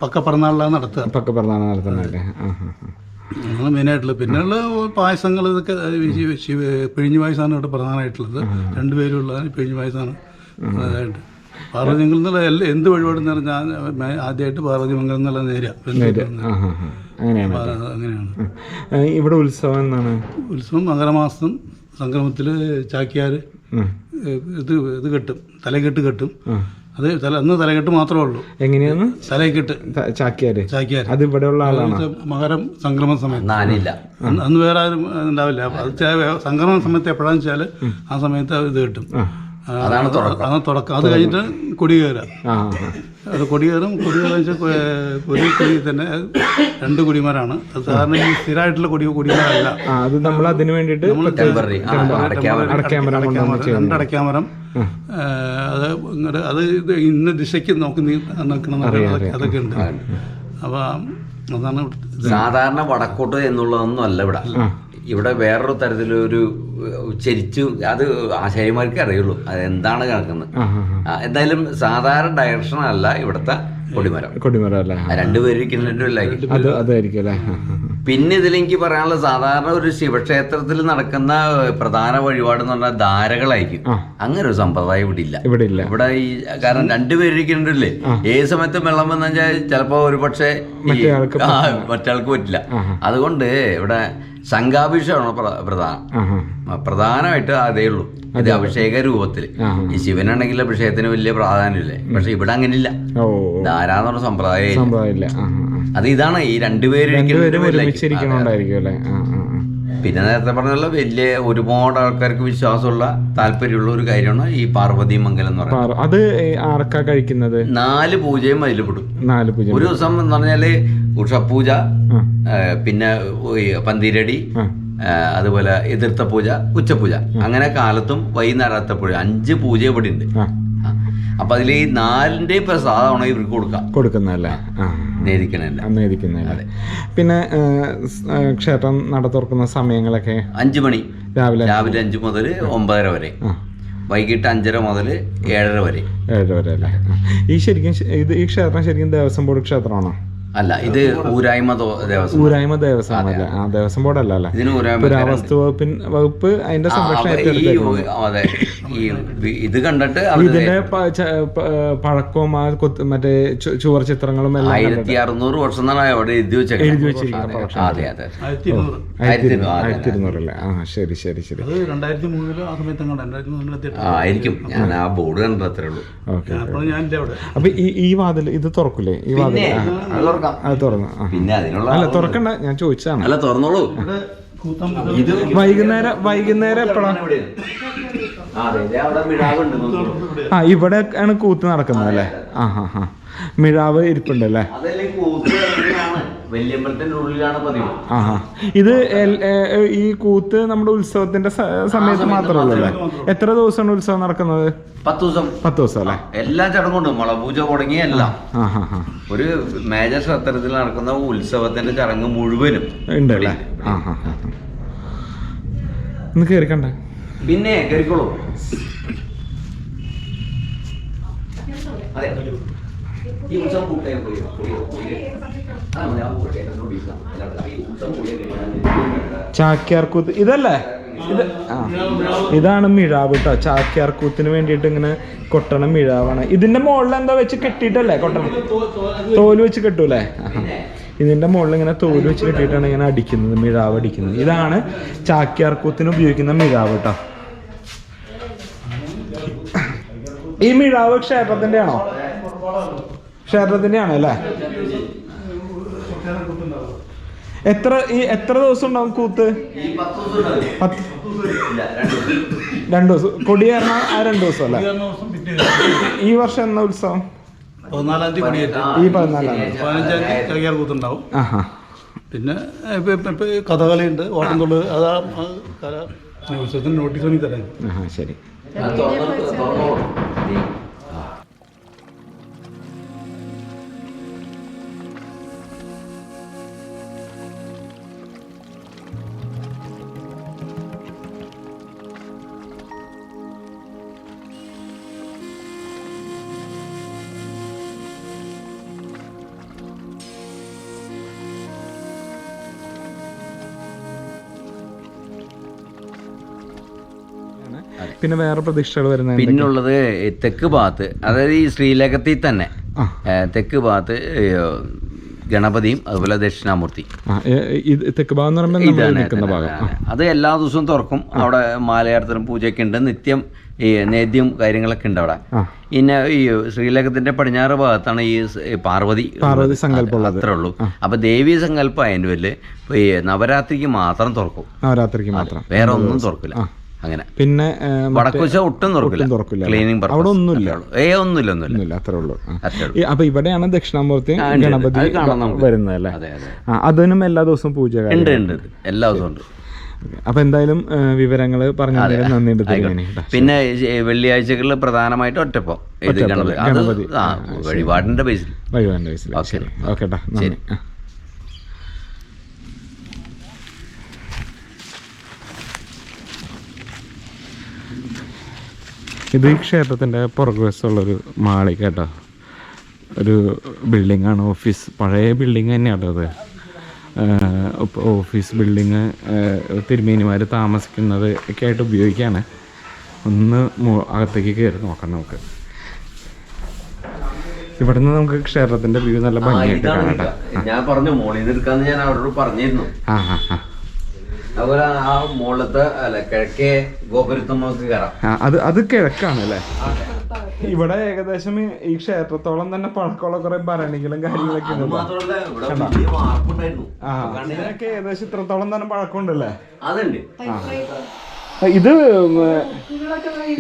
[SPEAKER 3] പക്ക പിറന്നാളിലാണ് നടത്തുക. അതാണ് മെയിനായിട്ടുള്ളത്. പിന്നെയുള്ള പായസങ്ങൾ ഇതൊക്കെ പിഴിഞ്ഞു പായസമാണ് ഇവിടെ പ്രധാനമായിട്ടുള്ളത്. 2 പേരുള്ളതാണ് പിഴിഞ്ഞു പായസമാണ് പ്രധാനമായിട്ട്. പാർവതിമംഗലം എന്നുള്ള എന്ത് വഴിപാടെന്ന് പറഞ്ഞാൽ ഞാൻ ആദ്യമായിട്ട് പാർവതിമംഗലം എന്നുള്ള അങ്ങനെയാണ്.
[SPEAKER 1] ഇവിടെ ഉത്സവം എന്നാണ്?
[SPEAKER 3] ഉത്സവം മകരമാസം സംക്രമത്തിൽ ചാക്യാർ ഇത് കെട്ടും, തലകെട്ട് കെട്ടും. അത് അന്ന് തലകെട്ട് മാത്രമേ ഉള്ളൂ.
[SPEAKER 1] എങ്ങനെയാണ്
[SPEAKER 3] തലകെട്ട്? ചാക്യാര്.
[SPEAKER 1] അത് ഇവിടെ ഉള്ള ആളാണ്.
[SPEAKER 3] മകരം സംക്രമ സമയത്ത് അന്ന് വേറെ ആരും ഉണ്ടാവില്ല. അത് സംക്രമണ സമയത്ത് എപ്പോഴാന്ന് വെച്ചാൽ ആ സമയത്ത് ഇത് കിട്ടും. അതാണ് തുടക്കം. അത് കഴിഞ്ഞിട്ട് കൊടി കയറുക. അത് കൊടി കയറും. കൊടി കയറുക ഒരു കൊടി തന്നെ 2 കൊടിമാരാണ്. അത് സാധാരണ ഈ സ്ഥിരമായിട്ടുള്ള കൊടിമാരല്ല.
[SPEAKER 1] അത് നമ്മൾ അതിന് വേണ്ടിയിട്ട്
[SPEAKER 3] 2 അടയ്ക്കാമരം. അത് ഇന്ന ദിശയ്ക്ക് നോക്കി നിൽക്കണം, അതൊക്കെ ഉണ്ട്. അപ്പം അതാണ്
[SPEAKER 2] സാധാരണ വടക്കോട്ട് എന്നുള്ളതൊന്നും അല്ല ഇവിടെ. ഇവിടെ വേറൊരു തരത്തിലൊരു ചരിച്ചു, അത് ആശാരിമാർക്ക് അറിയുള്ളൂ അതെന്താണ് കിടക്കുന്നത്. എന്തായാലും സാധാരണ ഡയറക്ഷൻ അല്ല ഇവിടുത്തെ കൊടിമരം അല്ല. 2 പേരിരിക്കുന്നുണ്ടായിരിക്കും. പിന്നെ ഇതിലെനിക്ക് പറയാനുള്ള സാധാരണ ഒരു ശിവക്ഷേത്രത്തിൽ നടക്കുന്ന പ്രധാന വഴിപാട് എന്ന് പറഞ്ഞാൽ ധാരകളായിരിക്കും. അങ്ങനെ ഒരു സമ്പ്രദായം ഇവിടെ ഇല്ല. ഇവിടെ ഈ കാരണം 2 പേരിരിക്കുന്നുണ്ടല്ലേ, ഏത് സമയത്തും വെള്ളം വന്നു കഴിഞ്ഞാൽ ചിലപ്പോ ഒരു പക്ഷേ മറ്റാൾക്ക് പറ്റില്ല. അതുകൊണ്ട് ഇവിടെ സംഘാഭിഷേകമാണ് പ്രധാനമായിട്ട് അതേ ഉള്ളൂ. ഇത് അഭിഷേക രൂപത്തിൽ. ഈ ശിവനാണെങ്കിൽ അഭിഷേകത്തിന് വലിയ പ്രാധാന്യമില്ലേ, പക്ഷെ ഇവിടെ അങ്ങനില്ല. ധാരാന്ന് പറഞ്ഞ സമ്പ്രദായം. അത് ഇതാണ് ഈ 2 പേര്. പിന്നെ നേരത്തെ പറഞ്ഞുള്ള വലിയ ഒരുപാട് ആൾക്കാർക്ക് വിശ്വാസമുള്ള താല്പര്യമുള്ള ഒരു കാര്യമാണ് ഈ പാർവതിമംഗലം എന്ന് പറയുന്നത്.
[SPEAKER 1] അത് ആർക്കാ കഴിക്കുന്നത്?
[SPEAKER 2] 4 പൂജയും അതിൽ പെടും. ഒരു ദിവസം എന്ന് പറഞ്ഞാല് ഉഷപൂജ, പിന്നെ പന്തിരടി, അതുപോലെ എതിർത്ത പൂജ, ഉച്ചപൂജ, അങ്ങനെ കാലത്തും വൈകുന്നേരത്തെ പൂജ, 5 പൂജ ഇവിടെ ഉണ്ട്. അപ്പൊ അതിൽ ഈ 4ന്റെ പ്രസാദമാണ് ഇവർക്ക് കൊടുക്കുന്നതല്ലേ, നേദിക്കുന്നതല്ലേ.
[SPEAKER 1] പിന്നെ ക്ഷേത്രം നട തുറക്കുന്ന സമയങ്ങളൊക്കെ
[SPEAKER 2] 5 മണി രാവിലെ 5 മുതൽ 9:30 വരെ, വൈകിട്ട് 5:30 മുതൽ 7:30 വരെ.
[SPEAKER 1] അല്ലേ. ഈ ക്ഷേത്രം ശരിക്കും ദേവസ്വം ബോർഡ് ക്ഷേത്രമാണോ?
[SPEAKER 2] അല്ല, ഇത് ഊരായ്മ ദേവസ്വം.
[SPEAKER 1] ഊരായ്മ ദേവസ്വം അല്ലേ? ആ ദേവസ്വം ബോർഡല്ല അല്ലേ?
[SPEAKER 2] ഇതിന്
[SPEAKER 1] പുരാവസ്തു വകുപ്പ് അതിന്റെ സംരക്ഷണം ഏറ്റെടുത്തേക്കും.
[SPEAKER 2] അതെ, ഈ ഇത് കണ്ടിട്ട്
[SPEAKER 1] ഇതിന്റെ പഴക്കവും ആ മറ്റേ ചുവർ ചിത്രങ്ങളും എല്ലാം
[SPEAKER 2] 1600 വർഷം എന്നാണ് അവിടെ എഴുതി വെച്ചേക്കുന്നത്. അതെ അതെ,
[SPEAKER 1] 1200 അല്ലേ? ആ ശരി ശരി ശരി.
[SPEAKER 3] 2003 ആ സമയത്ത്
[SPEAKER 2] ആയിരിക്കും. ഞാൻ ആ ബോർഡ് കണ്ടത് അത്രേ ഉള്ളൂ.
[SPEAKER 1] ഓക്കെ. അപ്പൊ ഈ വാതിൽ ഇത് തുറക്കൂലേ? ഈ വാതിൽ അത് തുറന്നു.
[SPEAKER 2] പിന്നെ അതിനുള്ള
[SPEAKER 1] അല്ല തുറക്കണ്ട, ഞാൻ ചോദിച്ചതാണ്.
[SPEAKER 2] അല്ല തുറന്നോളൂ.
[SPEAKER 1] വൈകുന്നേരം എപ്പോഴാ? ആ ഇവിടെ ആണ് കൂത്ത് നടക്കുന്നത് അല്ലേ? ആ ഹാ ഹാ, മിഴാവ് ഇരിപ്പുണ്ട് അല്ലേ? ആ ഹാ, ഇത് ഈ കൂത്ത് നമ്മുടെ ഉത്സവത്തിന്റെ സമയത്ത് മാത്രമേ ഉള്ളൂ അല്ലേ? എത്ര ദിവസമാണ് ഉത്സവം നടക്കുന്നത്? 10 ദിവസം അല്ലേ?
[SPEAKER 2] എല്ലാ ചടങ്ങുണ്ട്, മുളപൂജ തുടങ്ങിയ എല്ലാം. ഒരു മേജർ ക്ഷേത്രത്തിൽ നടക്കുന്ന ഉത്സവത്തിന്റെ ചടങ്ങ് മുഴുവനും
[SPEAKER 1] ഉണ്ട് അല്ലേ? ആ ഹാ ഹാ, ഒന്ന് കേറിക്കണ്ട.
[SPEAKER 2] പിന്നെ കേറിക്കോളൂ. അതെ, ഈ ഉത്സവം
[SPEAKER 1] ചാക്യാർകൂത്ത് ഇതല്ലേ? ഇതാണ് മിഴാവ് കേട്ടോ. ചാക്യാർകൂത്തിന് വേണ്ടിയിട്ട് ഇങ്ങനെ കൊട്ടണ മിഴാവാണ്. ഇതിന്റെ മുകളിൽ എന്താ വെച്ച് കെട്ടിയിട്ടല്ലേ കൊട്ടണം? തോല് വെച്ച് കെട്ടൂലേ? ഇതിന്റെ മുകളിൽ ഇങ്ങനെ തോല് വെച്ച് കെട്ടിയിട്ടാണ് ഇങ്ങനെ അടിക്കുന്നത്, മിഴാവ് അടിക്കുന്നത്. ഇതാണ് ചാക്യാർകൂത്തിന് ഉപയോഗിക്കുന്ന മിഴാവ് കേട്ടോ. ഈ മിഴാവ് ക്ഷേത്രത്തിന്റെ ആണോ? ക്ഷേത്രത്തിന്റെ ആണോ അല്ലേ? എത്ര ദിവസം ഉണ്ടാവും കൂത്ത്? 2 ദിവസം. കൊടിയേറണ ആ 2 ദിവസം അല്ലേ? ഈ വർഷം എന്നാ ഉത്സവം?
[SPEAKER 3] 14-ാം തീയതി
[SPEAKER 1] ഈ 14-ാം തീയതി.
[SPEAKER 3] 15-ാം തീയതി ചാക്യാർകൂത്തുണ്ടാവും. പിന്നെ കഥകളിയുണ്ട്, ഓട്ടംതുള്ളൽ. അതാ ഉത്സവത്തിന് നോട്ടീസ് വേണ്ടി തരാൻ.
[SPEAKER 1] ശരി. പിന്നെ വേറെ പ്രതിഷ്ഠകൾ വരുന്നത്
[SPEAKER 2] പിന്നുള്ളത് തെക്ക് ഭാഗത്ത്, അതായത് ഈ ശ്രീലകത്തിൽ തന്നെ തെക്ക് ഭാഗത്ത് ഗണപതിയും അതുപോലെ ദക്ഷിണാമൂർത്തി.
[SPEAKER 1] തെക്ക് ഭാഗം
[SPEAKER 2] അത് എല്ലാ ദിവസവും തുറക്കും. അവിടെ മാലയാർത്തലും പൂജയൊക്കെ ഉണ്ട്, നിത്യം ഈ നേദ്യം കാര്യങ്ങളൊക്കെ ഉണ്ട് അവിടെ. പിന്നെ ഈ ശ്രീലകത്തിന്റെ പടിഞ്ഞാറ് ഭാഗത്താണ് ഈ പാർവതി
[SPEAKER 1] സങ്കല്പം
[SPEAKER 2] അത്രേ ഉള്ളൂ. അപ്പൊ ദേവീ സങ്കല്പം അതിൻ്റെ പേരിൽ ഈ നവരാത്രിക്ക് മാത്രം തുറക്കും.
[SPEAKER 1] നവരാത്രിക്ക് മാത്രം, വേറെ
[SPEAKER 2] ഒന്നും തുറക്കില്ല. അങ്ങനെ
[SPEAKER 1] പിന്നെ
[SPEAKER 2] വടക്കുവശ ഒട്ടും തുറക്കില്ല. ക്ലീനിങ്
[SPEAKER 1] അവിടെ ഒന്നുമില്ല.
[SPEAKER 2] ഒന്നുമില്ല,
[SPEAKER 1] അത്രേ ഉള്ളൂ. അപ്പൊ ഇവിടെയാണ് ദക്ഷിണാമൂർത്തി ഗണപതി വരുന്നത് അല്ലേ? അതിനും എല്ലാ ദിവസവും പൂജ
[SPEAKER 2] ഉണ്ട്, എല്ലാ ദിവസവും ഉണ്ട്.
[SPEAKER 1] അപ്പൊ എന്തായാലും വിവരങ്ങൾ പറഞ്ഞു നന്ദിയുണ്ട്.
[SPEAKER 2] പിന്നെ വെള്ളിയാഴ്ചകളിൽ പ്രധാനമായിട്ട് ഒറ്റപ്പം ഇത് ഗണപതി വഴിപാടിന്റെ ബേസിൽ.
[SPEAKER 1] ഓക്കേട്ടാ. ഇത് ഈ ക്ഷേത്രത്തിൻ്റെ പുറകുവശമുള്ളൊരു മാളി കേട്ടോ. ഒരു ബിൽഡിങ്ങാണ്, ഓഫീസ്, പഴയ ബിൽഡിങ് തന്നെയാണ് അത്. ഓഫീസ് ബിൽഡിങ് തിരുമേനിമാർ താമസിക്കുന്നത് ഒക്കെ ആയിട്ട് ഉപയോഗിക്കുകയാണ്. ഒന്ന് അകത്തേക്ക് കയറി നോക്കാം നമുക്ക്. ഇവിടുന്ന് നമുക്ക് ക്ഷേത്രത്തിന്റെ വ്യൂ നല്ല ഭംഗിയായിട്ട് കാണാം.
[SPEAKER 2] ഞാൻ പറഞ്ഞു മോളിൽ നിൽക്കാന്ന് ഞാൻ അവരോട് പറഞ്ഞിരുന്നു. അതുപോലെ ആ മുകളിലത്തെ കിഴക്കേ ഗോപുരത്ത് നമുക്ക് കയറാം.
[SPEAKER 1] അത് കിഴക്കാണ് അല്ലേ? ഇവിടെ ഏകദേശം ഈ ക്ഷേത്രത്തോളം തന്നെ പഴക്കമുള്ള കുറെ ഭരണികളും കാര്യങ്ങളൊക്കെ ഇതിനൊക്കെ ഏകദേശം ഇത്രത്തോളം തന്നെ പഴക്കമുണ്ടല്ലേ?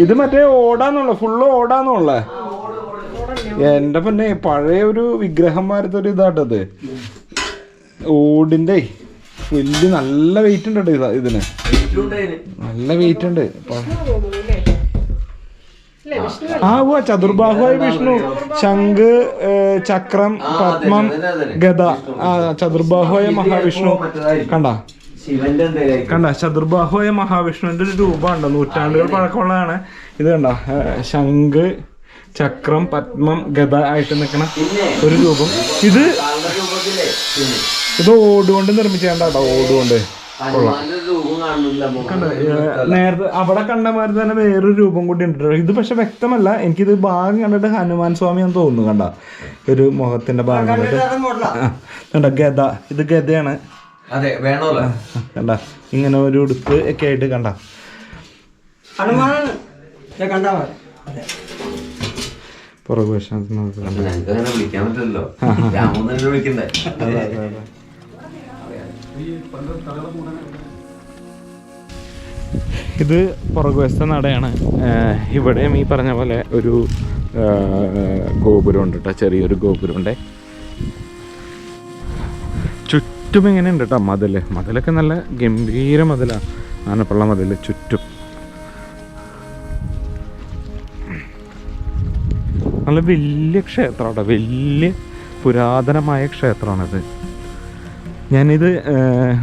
[SPEAKER 1] ഇത് മറ്റേ ഓടാന്നുള്ള, ഫുള്ള് ഓടാന്നുള്ള. എന്റെ പിന്നെ പഴയ ഒരു വിഗ്രഹന്മാരത്തെ ഇതാട്ടത്, ഓടിന്റെ വലിയ നല്ല വെയിറ്റ് ഉണ്ട് ഇതിന്, നല്ല വെയിറ്റ് ഉണ്ട്. ചതുർബാഹുവായ വിഷ്ണു, ശംഖ്, ചക്രം, പത്മം, ഗദ. ചതുർബാഹുവായ മഹാവിഷ്ണു കണ്ട ചതുർബാഹുവായ മഹാവിഷ്ണുവിന്റെ ഒരു രൂപമുണ്ട്, നൂറ്റാണ്ടുകൾ പഴക്കമുള്ളതാണ് ഇത്. കണ്ട ശംഖ്, ചക്രം, പത്മം, ഗദ ആയിട്ട് നിൽക്കുന്ന ഒരു രൂപം. ഇത് ഓടുകൊണ്ട് നിർമ്മിച്ചേണ്ടാട്ടോ, ഓടുകൊണ്ട്. നേരത്തെ അവിടെ കണ്ടമാതിരി തന്നെ വേറൊരു രൂപം കൂടി ഉണ്ട്. ഇത് പക്ഷെ വ്യക്തമല്ല, എനിക്കിത് ഭാഗം കണ്ടിട്ട് ഹനുമാൻ സ്വാമി എന്ന് തോന്നുന്നു. കണ്ട ഒരു മുഖത്തിന്റെ ഭാഗം കണ്ടിട്ട് കണ്ട ഗദ, ഇത് ഗദയാണ്. കണ്ട ഇങ്ങനെ ഒരു ഉടുപ്പ് ഒക്കെ ആയിട്ട് കണ്ട. ഇത് പുറകുവശത്തെ നടയാണ്. ഇവിടെയും ഈ പറഞ്ഞ പോലെ ഒരു ഗോപുരം ഉണ്ട് കേട്ടോ, ചെറിയൊരു ഗോപുരമുണ്ട്. ചുറ്റും ഇങ്ങനെ ഉണ്ട് കേട്ടോ മതിലൊക്കെ നല്ല ഗംഭീര മതിലാണ്, ആനപ്പള്ള മതിൽ ചുറ്റും. നല്ല വലിയ ക്ഷേത്രം കേട്ടോ, വലിയ പുരാതനമായ ക്ഷേത്രമാണിത്. ഞാനിത്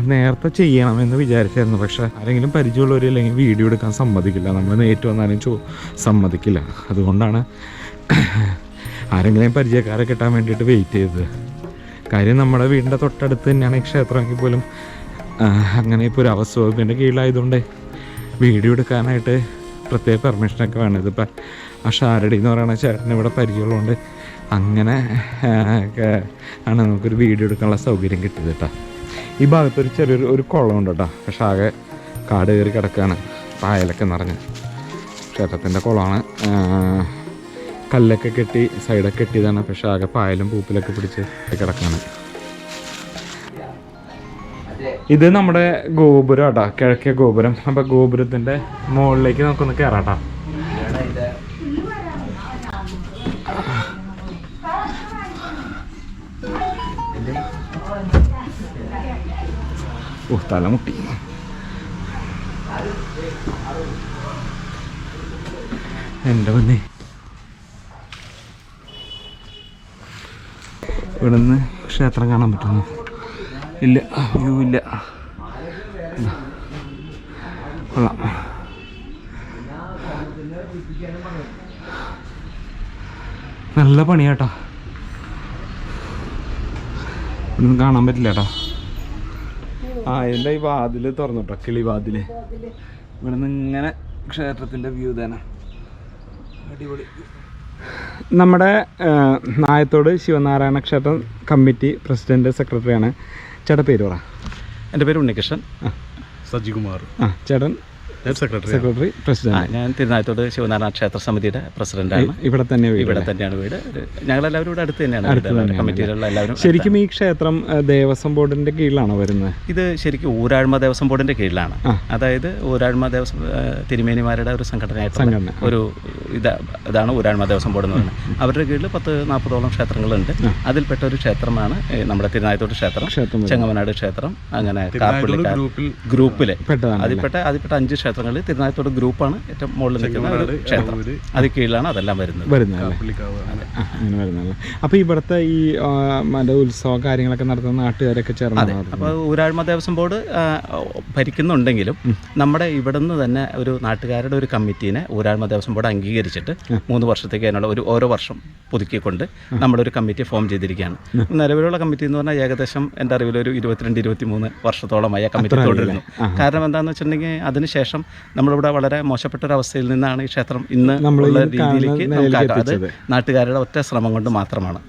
[SPEAKER 1] നേരത്തെ ചെയ്യണമെന്ന് വിചാരിച്ചായിരുന്നു, പക്ഷെ ആരെങ്കിലും പരിചയമുള്ളവർ അല്ലെങ്കിൽ വീഡിയോ എടുക്കാൻ സമ്മതിക്കില്ല, നമ്മൾ നേരിട്ട് വന്നാലും സമ്മതിക്കില്ല. അതുകൊണ്ടാണ് ആരെങ്കിലും പരിചയക്കാരെ കിട്ടാൻ വേണ്ടിയിട്ട് വെയിറ്റ് ചെയ്തത്. കാര്യം നമ്മുടെ വീടിൻ്റെ തൊട്ടടുത്ത് തന്നെയാണ് ഈ ക്ഷേത്രമെങ്കിൽ പോലും അങ്ങനെ ഇപ്പോൾ ഒരു അവസ്ഥ വകുപ്പിൻ്റെ കീഴിലായതുകൊണ്ട് വീഡിയോ എടുക്കാനായിട്ട് പ്രത്യേക പെർമിഷനൊക്കെ വേണം. ഇതിപ്പോൾ ആ ഷാരടി എന്ന് പറയുന്ന ചേട്ടന് ഇവിടെ പരിചയമുള്ളതുകൊണ്ട് അങ്ങനെ ആണ് നമുക്കൊരു വീഡിയോ എടുക്കാനുള്ള സൗകര്യം കിട്ടിയത് കേട്ടോ. ഈ ഭാഗത്തൊരു ചെറിയൊരു കുളമുണ്ട് കേട്ടോ, പക്ഷെ ആകെ കാട് കയറി കിടക്കുകയാണ്, പായലൊക്കെ നിറഞ്ഞ്. ക്ഷേത്രത്തിൻ്റെ കുളമാണ്, കല്ലൊക്കെ കെട്ടി സൈഡൊക്കെ കെട്ടിയതാണ്, പക്ഷെ ആകെ പായലും പൂപ്പിലൊക്കെ പിടിച്ച് കിടക്കുകയാണ്. ഇത് നമ്മുടെ ഗോപുരം കേട്ടോ, കിഴക്കേ ഗോപുരം. അപ്പം ഗോപുരത്തിൻ്റെ മുകളിലേക്ക് നമുക്കൊന്ന് കയറാം കേട്ടോ. ഓ തലമുട്ടി. എൻ്റെ മുന്നേ ഇവിടുന്ന് ക്ഷേത്രം കാണാൻ പറ്റുന്നു? ഇല്ല, വ്യൂ ഇല്ല. കൊള്ളാം. നല്ല പണിയാട്ടോ, ഇവിടുന്ന് കാണാൻ പറ്റില്ല കേട്ടോ. ഇതിൻ്റെ ഈ വാതിൽ തുറന്നുട്ടോ, കിളിവാതിൽ. ഇവിടുന്ന് ഇങ്ങനെ ക്ഷേത്രത്തിൻ്റെ വ്യൂ തന്നെ അടിപൊളി. നമ്മുടെ നായത്തോട് ശിവനാരായണ ക്ഷേത്രം കമ്മിറ്റി പ്രസിഡന്റ് സെക്രട്ടറിയാണ്. ചേട്ടൻ പേര് പറ.
[SPEAKER 4] എൻ്റെ പേര് ഉണ്ണികൃഷ്ണൻ.
[SPEAKER 1] സജികുമാർ. ചേട്ടൻ സെക്രട്ടറി പ്രസിഡന്റ്.
[SPEAKER 4] ഞാൻ തിരുനായത്തോട് ശിവനാരായണ ക്ഷേത്ര സമിതിയുടെ പ്രസിഡന്റാണ്. ഇവിടെ തന്നെയാണ് വീട്. ഞങ്ങളെല്ലാവരും ഇവിടെ അടുത്ത് തന്നെയാണ്, കമ്മിറ്റിയിലുള്ള എല്ലാവരും.
[SPEAKER 1] ശരിക്കും ഈ ക്ഷേത്രം ദേവസ്വം ബോർഡിന്റെ കീഴിലാണോ വരുന്നത്?
[SPEAKER 4] ഇത് ശരിക്കും ഊരാഴ്മ ദേവസ്വം ബോർഡിന്റെ കീഴിലാണ്. അതായത് ഊരാഴ്മ ദേവസ്വം തിരുമേനിമാരുടെ ഒരു സംഘടന ഒരു ഇതാണ് ഊരാഴ്മ ദേവസ്വം ബോർഡ് എന്ന് പറയുന്നത്. അവരുടെ കീഴിൽ 10-40ഓളം ക്ഷേത്രങ്ങളുണ്ട്. അതിൽപ്പെട്ട ഒരു ക്ഷേത്രമാണ് നമ്മുടെ തിരുനായത്തോട് ക്ഷേത്രം, ചെങ്ങമനാട് ക്ഷേത്രം, അങ്ങനെ കാർപ്പള്ളിക്കാർ ഗ്രൂപ്പിലെ അതിൽപ്പെട്ട 5 ക്ഷേത്രങ്ങളിൽ തിരുനായത്തോട് ഗ്രൂപ്പാണ് ഏറ്റവും മുകളിൽ നിൽക്കുന്ന ഒരു ക്ഷേത്രം. അതിൽ കീഴിലാണ് അതെല്ലാം വരുന്നത്.
[SPEAKER 1] അപ്പോൾ ഇവിടുത്തെ ഈ ഉത്സവ കാര്യങ്ങളൊക്കെ നടത്തുന്ന നാട്ടുകാരൊക്കെ ചേർന്ന്.
[SPEAKER 4] അപ്പോൾ ഊരാഴ്മ ദേവസ്വം ബോർഡ് ഭരിക്കുന്നുണ്ടെങ്കിലും നമ്മുടെ ഇവിടുന്ന് തന്നെ ഒരു നാട്ടുകാരുടെ ഒരു കമ്മിറ്റീനെ ഊരാഴ്മ ദേവസ്വം ബോർഡ് അംഗീകരിച്ചിട്ട് 3 വർഷത്തേക്ക് അതിനുള്ള ഓരോ വർഷം പുതുക്കിക്കൊണ്ട് നമ്മളൊരു കമ്മിറ്റി ഫോം ചെയ്തിരിക്കുകയാണ്. നിലവിലുള്ള കമ്മിറ്റി എന്ന് പറഞ്ഞാൽ ഏകദേശം എൻ്റെ അറിവിൽ ഒരു 22-23 വർഷത്തോളമായി ആ കമ്മിറ്റി തുടരുന്നു. കാരണം എന്താണെന്ന് വെച്ചിട്ടുണ്ടെങ്കിൽ അതിനുശേഷം നമ്മളിവിടെ വളരെ മോശപ്പെട്ടൊരവസ്ഥയിൽ നിന്നാണ് ഈ ക്ഷേത്രം ഇന്ന് ഉള്ള രീതിയിലേക്ക് അത് നാട്ടുകാരുടെ ഒറ്റ ശ്രമം കൊണ്ട് മാത്രമാണ്,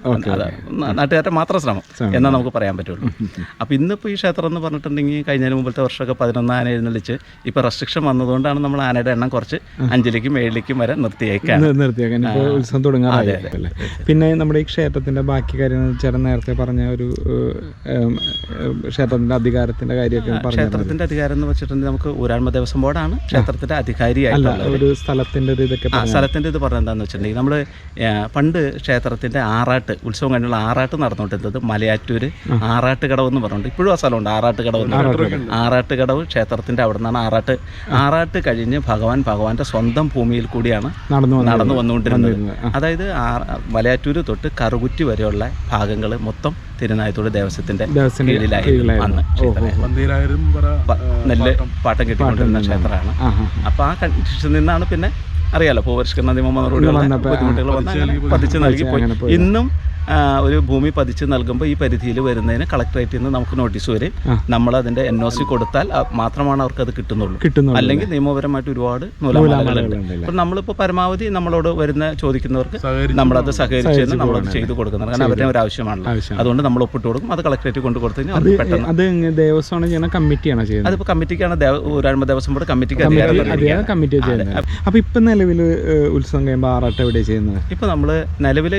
[SPEAKER 4] നാട്ടുകാരുടെ മാത്രം ശ്രമം എന്നാൽ നമുക്ക് പറയാൻ പറ്റുള്ളൂ. അപ്പോൾ ഇന്നിപ്പോൾ ഈ ക്ഷേത്രം എന്ന് പറഞ്ഞിട്ടുണ്ടെങ്കിൽ കഴിഞ്ഞതിന് മുമ്പത്തെ വർഷമൊക്കെ 11 ആന എഴുന്നള്ളിച്ച് ഇപ്പോൾ റെസ്ട്രിക്ഷൻ വന്നതുകൊണ്ടാണ് നമ്മൾ ആനയുടെ എണ്ണം കുറച്ച് 5ലേക്കും 7ലേക്കും വരെ നിർത്തിയേക്കാൻ.
[SPEAKER 1] ഉത്സവം തുടങ്ങാതെ. പിന്നെ നമ്മുടെ ഈ ക്ഷേത്രത്തിന്റെ ബാക്കി കാര്യങ്ങൾ ചേട്ടൻ നേരത്തെ പറഞ്ഞ ഒരു ക്ഷേത്രത്തിന്റെ അധികാരത്തിന്റെ കാര്യമൊക്കെ.
[SPEAKER 4] ക്ഷേത്രത്തിന്റെ അധികാരം എന്ന് വെച്ചിട്ടുണ്ടെങ്കിൽ നമുക്ക് ഊരാഴ്മ ദേവസ്വം ബോർഡാണ് ക്ഷേത്രത്തിന്റെ അധികാരിയായിട്ടുള്ള
[SPEAKER 1] ഒരു സ്ഥലത്തിന്റെ ഒരു ഇതൊക്കെ.
[SPEAKER 4] സ്ഥലത്തിന്റെ ഇത് പറഞ്ഞത് എന്താണെന്ന് വെച്ചിട്ടുണ്ടെങ്കിൽ നമ്മൾ പണ്ട് ക്ഷേത്രത്തിന്റെ ആറാട്ട് ഉത്സവം കഴിഞ്ഞുള്ള ആറാട്ട് നടന്നുകൊണ്ടിരുന്നത് മലയാറ്റൂർ ആറാട്ടുകടവ് എന്ന് പറഞ്ഞിട്ടുണ്ട്. ഇപ്പോഴും ആ സ്ഥലമുണ്ട്, ആറാട്ടുകടവ് ക്ഷേത്രത്തിന്റെ അവിടെ നിന്നാണ് ആറാട്ട് കഴിഞ്ഞ് ഭഗവാന്റെ സ്വന്തം ഭൂമിയിൽ കൂടിയാണ് നടന്നു വന്നുകൊണ്ടിരുന്നത്. അതായത് മലയാറ്റൂർ തൊട്ട് കറുകുറ്റി വരെയുള്ള ഭാഗങ്ങൾ മൊത്തം തിരുനായത്തോട് ദേവസ്വത്തിന്റെ കീഴിലായിരുന്നു അന്ന്. നെല്ല് പാട്ടം കെട്ടിക്കൊണ്ടിരുന്ന ക്ഷേത്രമാണ്. അപ്പോൾ ആ കണ്ടീഷനിൽ നിന്നാണ് പിന്നെ അറിയാലോ ഭൂപരിഷ്കരണ നിയമം വന്നതോടുകൂടി ബുദ്ധിമുട്ടുകൾ വന്ന് അങ്ങനെ പതിച്ച് നൽകി പോയി. ഇന്നും ഒരു ഭൂമി പതിച്ച് നൽകുമ്പോൾ ഈ പരിധിയിൽ വരുന്നതിന് കളക്ടറേറ്റിൽ നിന്ന് നമുക്ക് നോട്ടീസ് വരും. നമ്മൾ അതിൻ്റെ NOC കൊടുത്താൽ മാത്രമാണ് അവർക്ക് അത് കിട്ടുന്നുള്ളൂ. അല്ലെങ്കിൽ നിയമപരമായിട്ട് ഒരുപാട് നൂലാമാലകളുണ്ട്. അപ്പം നമ്മളിപ്പോൾ പരമാവധി നമ്മളോട് വരുന്ന ചോദിക്കുന്നവർക്ക് നമ്മളത് സഹകരിച്ച് നമ്മളത് ചെയ്തു കൊടുക്കുന്നത്. കാരണം അവരുടെ ഒരു ആവശ്യമാണല്ലോ. അതുകൊണ്ട് നമ്മൾ ഒപ്പിട്ട് കൊടുക്കും. അത് കളക്ടറേറ്റ് കൊണ്ട് കൊടുത്തു അത് പെട്ടെന്ന്
[SPEAKER 1] അത് ദേവസ്വമാണ് ചെയ്യുന്ന, കമ്മിറ്റിയാണ് ചെയ്യുന്നത്.
[SPEAKER 4] അതിപ്പോൾ കമ്മിറ്റിക്കാണ് ഊരാഴ്മ ദേവസ്വം ബോർഡ് കമ്മിറ്റിക്ക്
[SPEAKER 1] കമ്മിറ്റി ചെയ്യുന്നത്. അപ്പോൾ ഇപ്പം നിലവിൽ ഉത്സവം കഴിയുമ്പോൾ ആറാട്ട് എവിടെ ചെയ്യുന്നത്?
[SPEAKER 4] ഇപ്പോൾ നമ്മൾ നിലവിൽ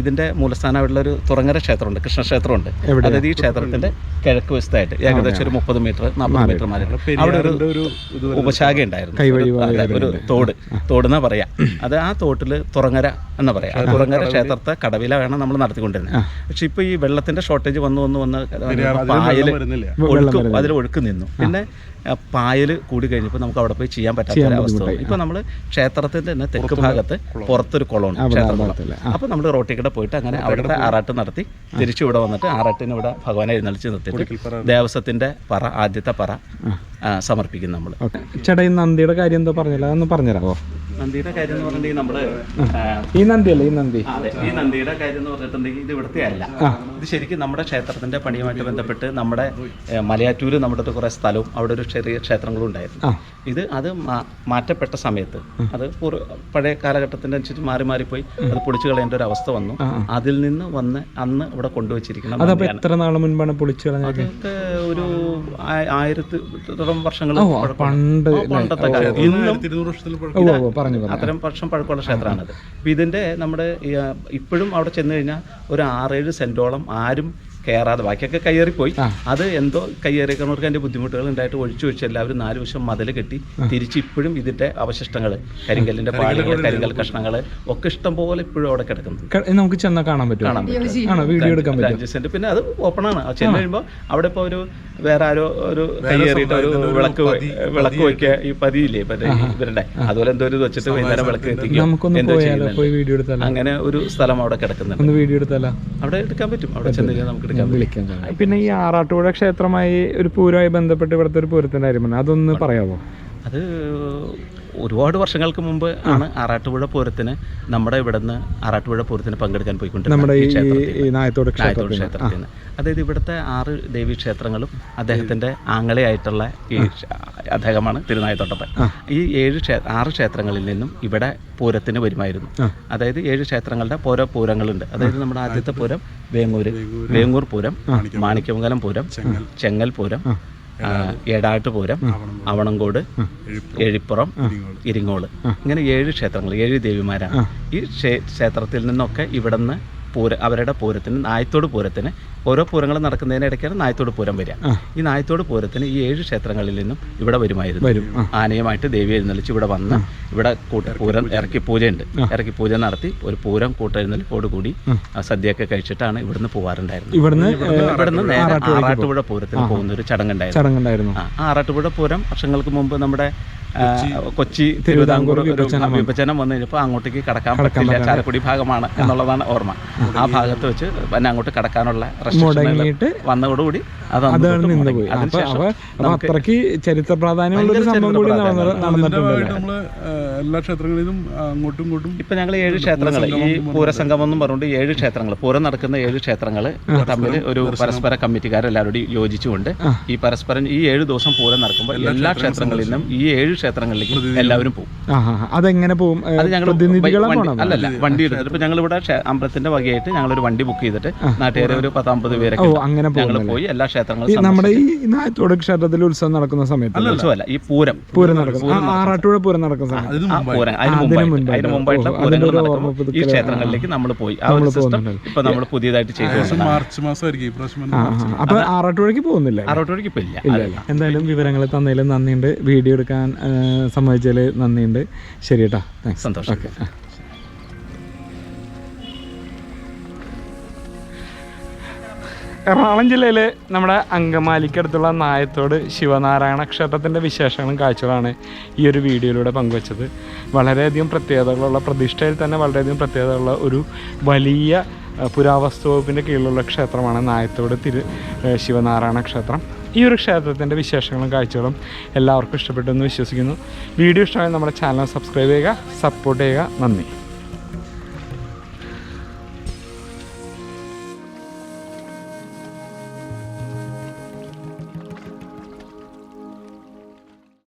[SPEAKER 4] ഇതിൻ്റെ മൂലസ്ഥാനമായിട്ടുള്ള ഒരു തുറങ്ങര ക്ഷേത്രമുണ്ട്, കൃഷ്ണക്ഷേത്രമുണ്ട്. അതായത് ഈ ക്ഷേത്രത്തിന്റെ കിഴക്ക് വശത്തായിട്ട് ഏകദേശം ഒരു 30 മീറ്റർ 40 മീറ്റർ മാറി അവിടെ ഒരു ഉപശാഖ ഉണ്ടായിരുന്നു. ഒരു തോടെന്നാ പറയാ. അത് ആ തോട്ടിൽ തുറങ്ങര എന്ന് പറയാം. ആ തുറങ്ങര ക്ഷേത്രത്തെ കടവില വേണം നമ്മൾ നടത്തിക്കൊണ്ടിരുന്നത്. പക്ഷെ ഇപ്പൊ ഈ വെള്ളത്തിന്റെ ഷോർട്ടേജ് വന്ന് പായല് അതിൽ ഒഴുക്ക് നിന്നു. പിന്നെ പായൽ കൂടി കഴിഞ്ഞപ്പോൾ നമുക്ക് അവിടെ പോയി ചെയ്യാൻ പറ്റാത്ത അവസ്ഥ. ഇപ്പൊ നമ്മൾ ക്ഷേത്രത്തിന്റെ തന്നെ തെക്ക് ഭാഗത്ത് പുറത്തൊരു കുളമുണ്ട്, ക്ഷേത്രകുളം. അപ്പൊ നമ്മൾ റോട്ടിൽ പോയിട്ട് അങ്ങനെ അവിടുത്തെ ആറാട്ട് നടത്തി തിരിച്ചു ഇവിടെ വന്നിട്ട് ആറാട്ടിന് ഇവിടെ ഭഗവാനെ എഴുന്നള്ളിച്ച് നിർത്തിയിട്ട് ദേവസ്വത്തിന്റെ പറ, ആദ്യത്തെ പറ സമർപ്പിക്കും നമ്മൾ.
[SPEAKER 1] ചേട്ടാ ഈ നന്ദിയുടെ കാര്യം എന്തോ പറഞ്ഞില്ല, അതൊന്ന് പറഞ്ഞുതരാമോ?
[SPEAKER 4] നന്ദിയുടെ കാര്യം എന്ന് പറഞ്ഞിട്ടുണ്ടെങ്കിൽ നമ്മള്
[SPEAKER 1] ഈ നന്ദിയല്ലേ ഈ നന്ദി?
[SPEAKER 4] ഈ നന്ദിയുടെ കാര്യം എന്ന് പറഞ്ഞിട്ടുണ്ടെങ്കിൽ ഇത് ഇവിടുത്തെ അല്ല. ഇത് ശരിക്കും നമ്മുടെ ക്ഷേത്രത്തിന്റെ പണിയുമായിട്ട് ബന്ധപ്പെട്ട് നമ്മുടെ മലയാറ്റൂര് നമ്മുടെ കുറെ സ്ഥലവും അവിടെ ഒരു ചെറിയ ക്ഷേത്രങ്ങളും ഉണ്ടായിരുന്നു. അത് മാറ്റപ്പെട്ട സമയത്ത് അത് പഴയ കാലഘട്ടത്തിന്റെ അനുസരിച്ച് മാറിപ്പോയി അത് പൊളിച്ചു കളയേണ്ട ഒരു അവസ്ഥ വന്നു. അതിൽ നിന്ന് വന്ന് അന്ന് ഇവിടെ കൊണ്ടുവച്ചിരിക്കണം.
[SPEAKER 1] എത്ര നാൾ മുൻപാണ് പൊളിച്ചു കളഞ്ഞത്?
[SPEAKER 4] അതൊക്കെ ഒരു 1000 വർഷങ്ങൾ
[SPEAKER 3] പണ്ടത്തെ കാലം.
[SPEAKER 4] ഇന്നും അത്തരം വർഷം പഴക്കമുള്ള ക്ഷേത്രമാണത്. അപ്പോൾ ഇതിൻ്റെ നമ്മുടെ ഇപ്പോഴും അവിടെ ചെന്ന് കഴിഞ്ഞാൽ ഒരു 6-7 സെൻറ്റോളം ആരും കയറാതെ, ബാക്കിയൊക്കെ കയ്യേറിപ്പോയി. അത് എന്തോ കയ്യേറിക്കുന്നവർക്ക് അതിൻ്റെ ബുദ്ധിമുട്ടുകൾ ഉണ്ടായിട്ട് ഒഴിച്ച് എല്ലാവരും 4 വശം മതിൽ കെട്ടി തിരിച്ച് ഇപ്പോഴും ഇതിൻ്റെ അവശിഷ്ടങ്ങൾ, കരിങ്കല്ലിൻ്റെ പാടുകൾ, കരിങ്കൽ കഷ്ണങ്ങൾ ഒക്കെ ഇഷ്ടം പോലെ ഇപ്പോഴും അവിടെ കിടക്കുന്നു.
[SPEAKER 1] നമുക്ക് ചെന്നാൽ കാണാൻ പറ്റും, വീഡിയോ എടുക്കാൻ പറ്റും.
[SPEAKER 4] 5 സെന്റ്. പിന്നെ അത് ഓപ്പണാണ്. ചെന്ന് കഴിയുമ്പോൾ അവിടെ ഇപ്പോൾ വേറെ ആരോ ഒരു കയ്യേറിയിട്ട് ഒരു വിളക്ക് വയ്ക്കുക, ഈ പതിയില്ലേ ഇവരുടെ അതുപോലെ എന്തോ ഒരു വെച്ചിട്ട് വൈകുന്നേരം വിളക്ക് എത്തിക്കും. അങ്ങനെ ഒരു സ്ഥലം അവിടെ കിടക്കുന്നുണ്ട്.
[SPEAKER 1] വീഡിയോ എടുത്താലോ?
[SPEAKER 4] അവിടെ എടുക്കാൻ പറ്റും. അവിടെ ചെന്ന് കഴിഞ്ഞാൽ നമുക്ക്
[SPEAKER 1] വിളിക്കാം. പിന്നെ ഈ ആറാട്ടുപുഴ ക്ഷേത്രമായി ഒരു പൂരമായി ബന്ധപ്പെട്ട് ഇവിടുത്തെ ഒരു പൂരത്തിന്റെ കാര്യം അതൊന്ന് പറയാമോ?
[SPEAKER 4] അത് ഒരുപാട് വർഷങ്ങൾക്ക് മുമ്പ് ആണ് ആറാട്ടുപുഴ പൂരത്തിന് നമ്മുടെ ഇവിടുന്ന് ആറാട്ടുപുഴ പൂരത്തിന് പങ്കെടുക്കാൻ പോയിക്കൊണ്ടിരുന്നത് നായത്തോട് ക്ഷേത്രത്തിന്. അതായത് ഇവിടുത്തെ 6 ദേവീ ക്ഷേത്രങ്ങളും അദ്ദേഹത്തിന്റെ ആങ്ങളെയായിട്ടുള്ള ഈ അദ്ദേഹമാണ് തിരുനായത്തോട്ടപ്പൻ. ഈ 6 ക്ഷേത്രങ്ങളിൽ നിന്നും ഇവിടെ പൂരത്തിന് വരുമായിരുന്നു. അതായത് 7 ക്ഷേത്രങ്ങളുടെ ഓരോ പൂരങ്ങളുണ്ട്. അതായത് നമ്മുടെ ആദ്യത്തെ പൂരം വേങ്ങൂർ പൂരം, മാണിക്യമംഗലം പൂരം, ചെങ്ങൽ പൂരം, ഏടാട്ട് പൂരം, അവണങ്കോട്, എഴിപ്പുറം, ഇരിങ്ങോള്, ഇങ്ങനെ 7 ക്ഷേത്രങ്ങൾ, 7 ദേവിമാരാണ്. ഈ ക്ഷേത്രത്തിൽ നിന്നൊക്കെ ഇവിടുന്ന് അവരുടെ പൂരത്തിന്, നായത്തോട് പൂരത്തിന്, ഓരോ പൂരങ്ങൾ നടക്കുന്നതിനിടയ്ക്കാണ് നായത്തോട് പൂരം വരിക. ഈ നായത്തോട് പൂരത്തിന് ഈ 7 ക്ഷേത്രങ്ങളിൽ നിന്നും ഇവിടെ വരുമായിരുന്നു. ആനയുമായിട്ട് ദേവി എഴുന്നള്ളിച്ച് ഇവിടെ വന്ന് ഇവിടെ പൂരം ഇറക്കി പൂജയുണ്ട്. ഇറക്കി പൂജ നടത്തി ഒരു പൂരം കൂട്ടെഴുന്നള്ളിപ്പോടുകൂടി സദ്യയൊക്കെ കഴിച്ചിട്ടാണ് ഇവിടുന്ന് പോവാറുണ്ടായിരുന്നത്. ഇവിടുന്ന് നേരെ ആറാട്ടുപുഴ പൂരത്തിന് പോകുന്ന ഒരു ചടങ്ങുണ്ടായിരുന്നു. ആറാട്ടുപുഴ പൂരം വർഷങ്ങൾക്ക് മുമ്പ് നമ്മുടെ കൊച്ചി തിരുവിതാംകൂർ വിഭജനം വന്നു കഴിഞ്ഞപ്പോൾ അങ്ങോട്ടേക്ക് കടക്കാൻ പറ്റില്ല, ചാലക്കുടി ഭാഗമാണ് എന്നുള്ളതാണ് ഓർമ്മ. ആ ഭാഗത്ത് വെച്ച് പിന്നെ അങ്ങോട്ട് കടക്കാനുള്ള വന്നതോടുകൂടി
[SPEAKER 1] ചരിത്ര പ്രാധാന്യമുള്ള
[SPEAKER 3] എല്ലാ ക്ഷേത്രങ്ങളിലും അങ്ങോട്ടും ഇങ്ങോട്ടും
[SPEAKER 4] ഇപ്പൊ ഞങ്ങൾ 7 ക്ഷേത്രങ്ങൾ, ഈ പൂരസംഗമം എന്നും പറഞ്ഞുകൊണ്ട് 7 ക്ഷേത്രങ്ങൾ, പൂരം നടക്കുന്ന 7 ക്ഷേത്രങ്ങൾ തമ്മിൽ ഒരു പരസ്പര കമ്മിറ്റിക്കാരെല്ലാവരോടും യോജിച്ചുകൊണ്ട് ഈ പരസ്പരം ഈ 7 ദിവസം പൂരം നടക്കുമ്പോൾ എല്ലാ ക്ഷേത്രങ്ങളിൽ നിന്നും ഈ 7 ക്ഷേത്രങ്ങളിലേക്ക് എല്ലാവരും പോകും.
[SPEAKER 1] അതെങ്ങനെ പോകും?
[SPEAKER 4] അത് ഞങ്ങൾ അല്ലല്ല വണ്ടി എടുത്തിട്ട് ഇപ്പൊ ഞങ്ങൾ ഇവിടെ അമ്പലത്തിന്റെ വകയായിട്ട് ഞങ്ങളൊരു വണ്ടി ബുക്ക് ചെയ്തിട്ട് നാട്ടുകാരെ ഒരു 10-50 പേരൊക്കെ ഞങ്ങൾ പോയി എല്ലാ ക്ഷേത്രങ്ങളും.
[SPEAKER 1] നമ്മുടെ ഈ നായത്തോട് ക്ഷേത്രത്തിൽ ഉത്സവം നടക്കുന്ന സമയത്ത്
[SPEAKER 4] ഉത്സവമല്ല, ഈ പൂരം
[SPEAKER 1] നടക്കുന്ന ആറാട്ടുപുഴ പൂരം നടക്കുന്ന സമയത്ത്
[SPEAKER 4] അതിന് മുമ്പായിട്ടുള്ള പൂരങ്ങൾ നടക്കുമ്പോൾ ഈ ക്ഷേത്രങ്ങളിലേക്ക് നമ്മൾ പോയി. ആ ഒരു സിസ്റ്റം ഇപ്പൊ നമ്മൾ പുതിയതായിട്ട് ചെയ്തു.
[SPEAKER 3] മാർച്ച് മാസമായിരിക്കും.
[SPEAKER 1] അപ്പൊ ആറാട്ടുപുഴയ്ക്ക് പോകുന്നില്ല?
[SPEAKER 4] ആറാട്ടുപുഴയ്ക്ക് ഇപ്പൊ ഇല്ല.
[SPEAKER 1] എന്തായാലും വിവരങ്ങൾ തന്നതിലും നന്ദിയുണ്ട്, വീഡിയോ എടുക്കാൻ സമ്മതിച്ചതിൽ നന്ദിയുണ്ട്. ശരി കേട്ടോ,
[SPEAKER 4] സന്തോഷം.
[SPEAKER 1] ഓക്കെ. എറണാകുളം ജില്ലയിലെ നമ്മുടെ അങ്കമാലിക്കടുത്തുള്ള നായത്തോട് ശിവനാരായണ ക്ഷേത്രത്തിൻ്റെ വിശേഷങ്ങളും കാഴ്ചകളാണ് ഈ ഒരു വീഡിയോയിലൂടെ പങ്കുവച്ചത്. വളരെയധികം പ്രത്യേകതകളുള്ള, പ്രതിഷ്ഠയിൽ തന്നെ വളരെയധികം പ്രത്യേകതകളുള്ള ഒരു വലിയ പുരാവസ്തു വകുപ്പിൻ്റെ കീഴിലുള്ള ക്ഷേത്രമാണ് നായത്തോട് ശിവനാരായണ ക്ഷേത്രം. ഈ ഒരു ക്ഷേത്രത്തിൻ്റെ വിശേഷങ്ങളും കാഴ്ചകളും എല്ലാവർക്കും ഇഷ്ടപ്പെട്ടെന്ന് വിശ്വസിക്കുന്നു. വീഡിയോ ഇഷ്ടമായി നമ്മുടെ ചാനൽ സബ്സ്ക്രൈബ് ചെയ്യുക, സപ്പോർട്ട് ചെയ്യുക. നന്ദി.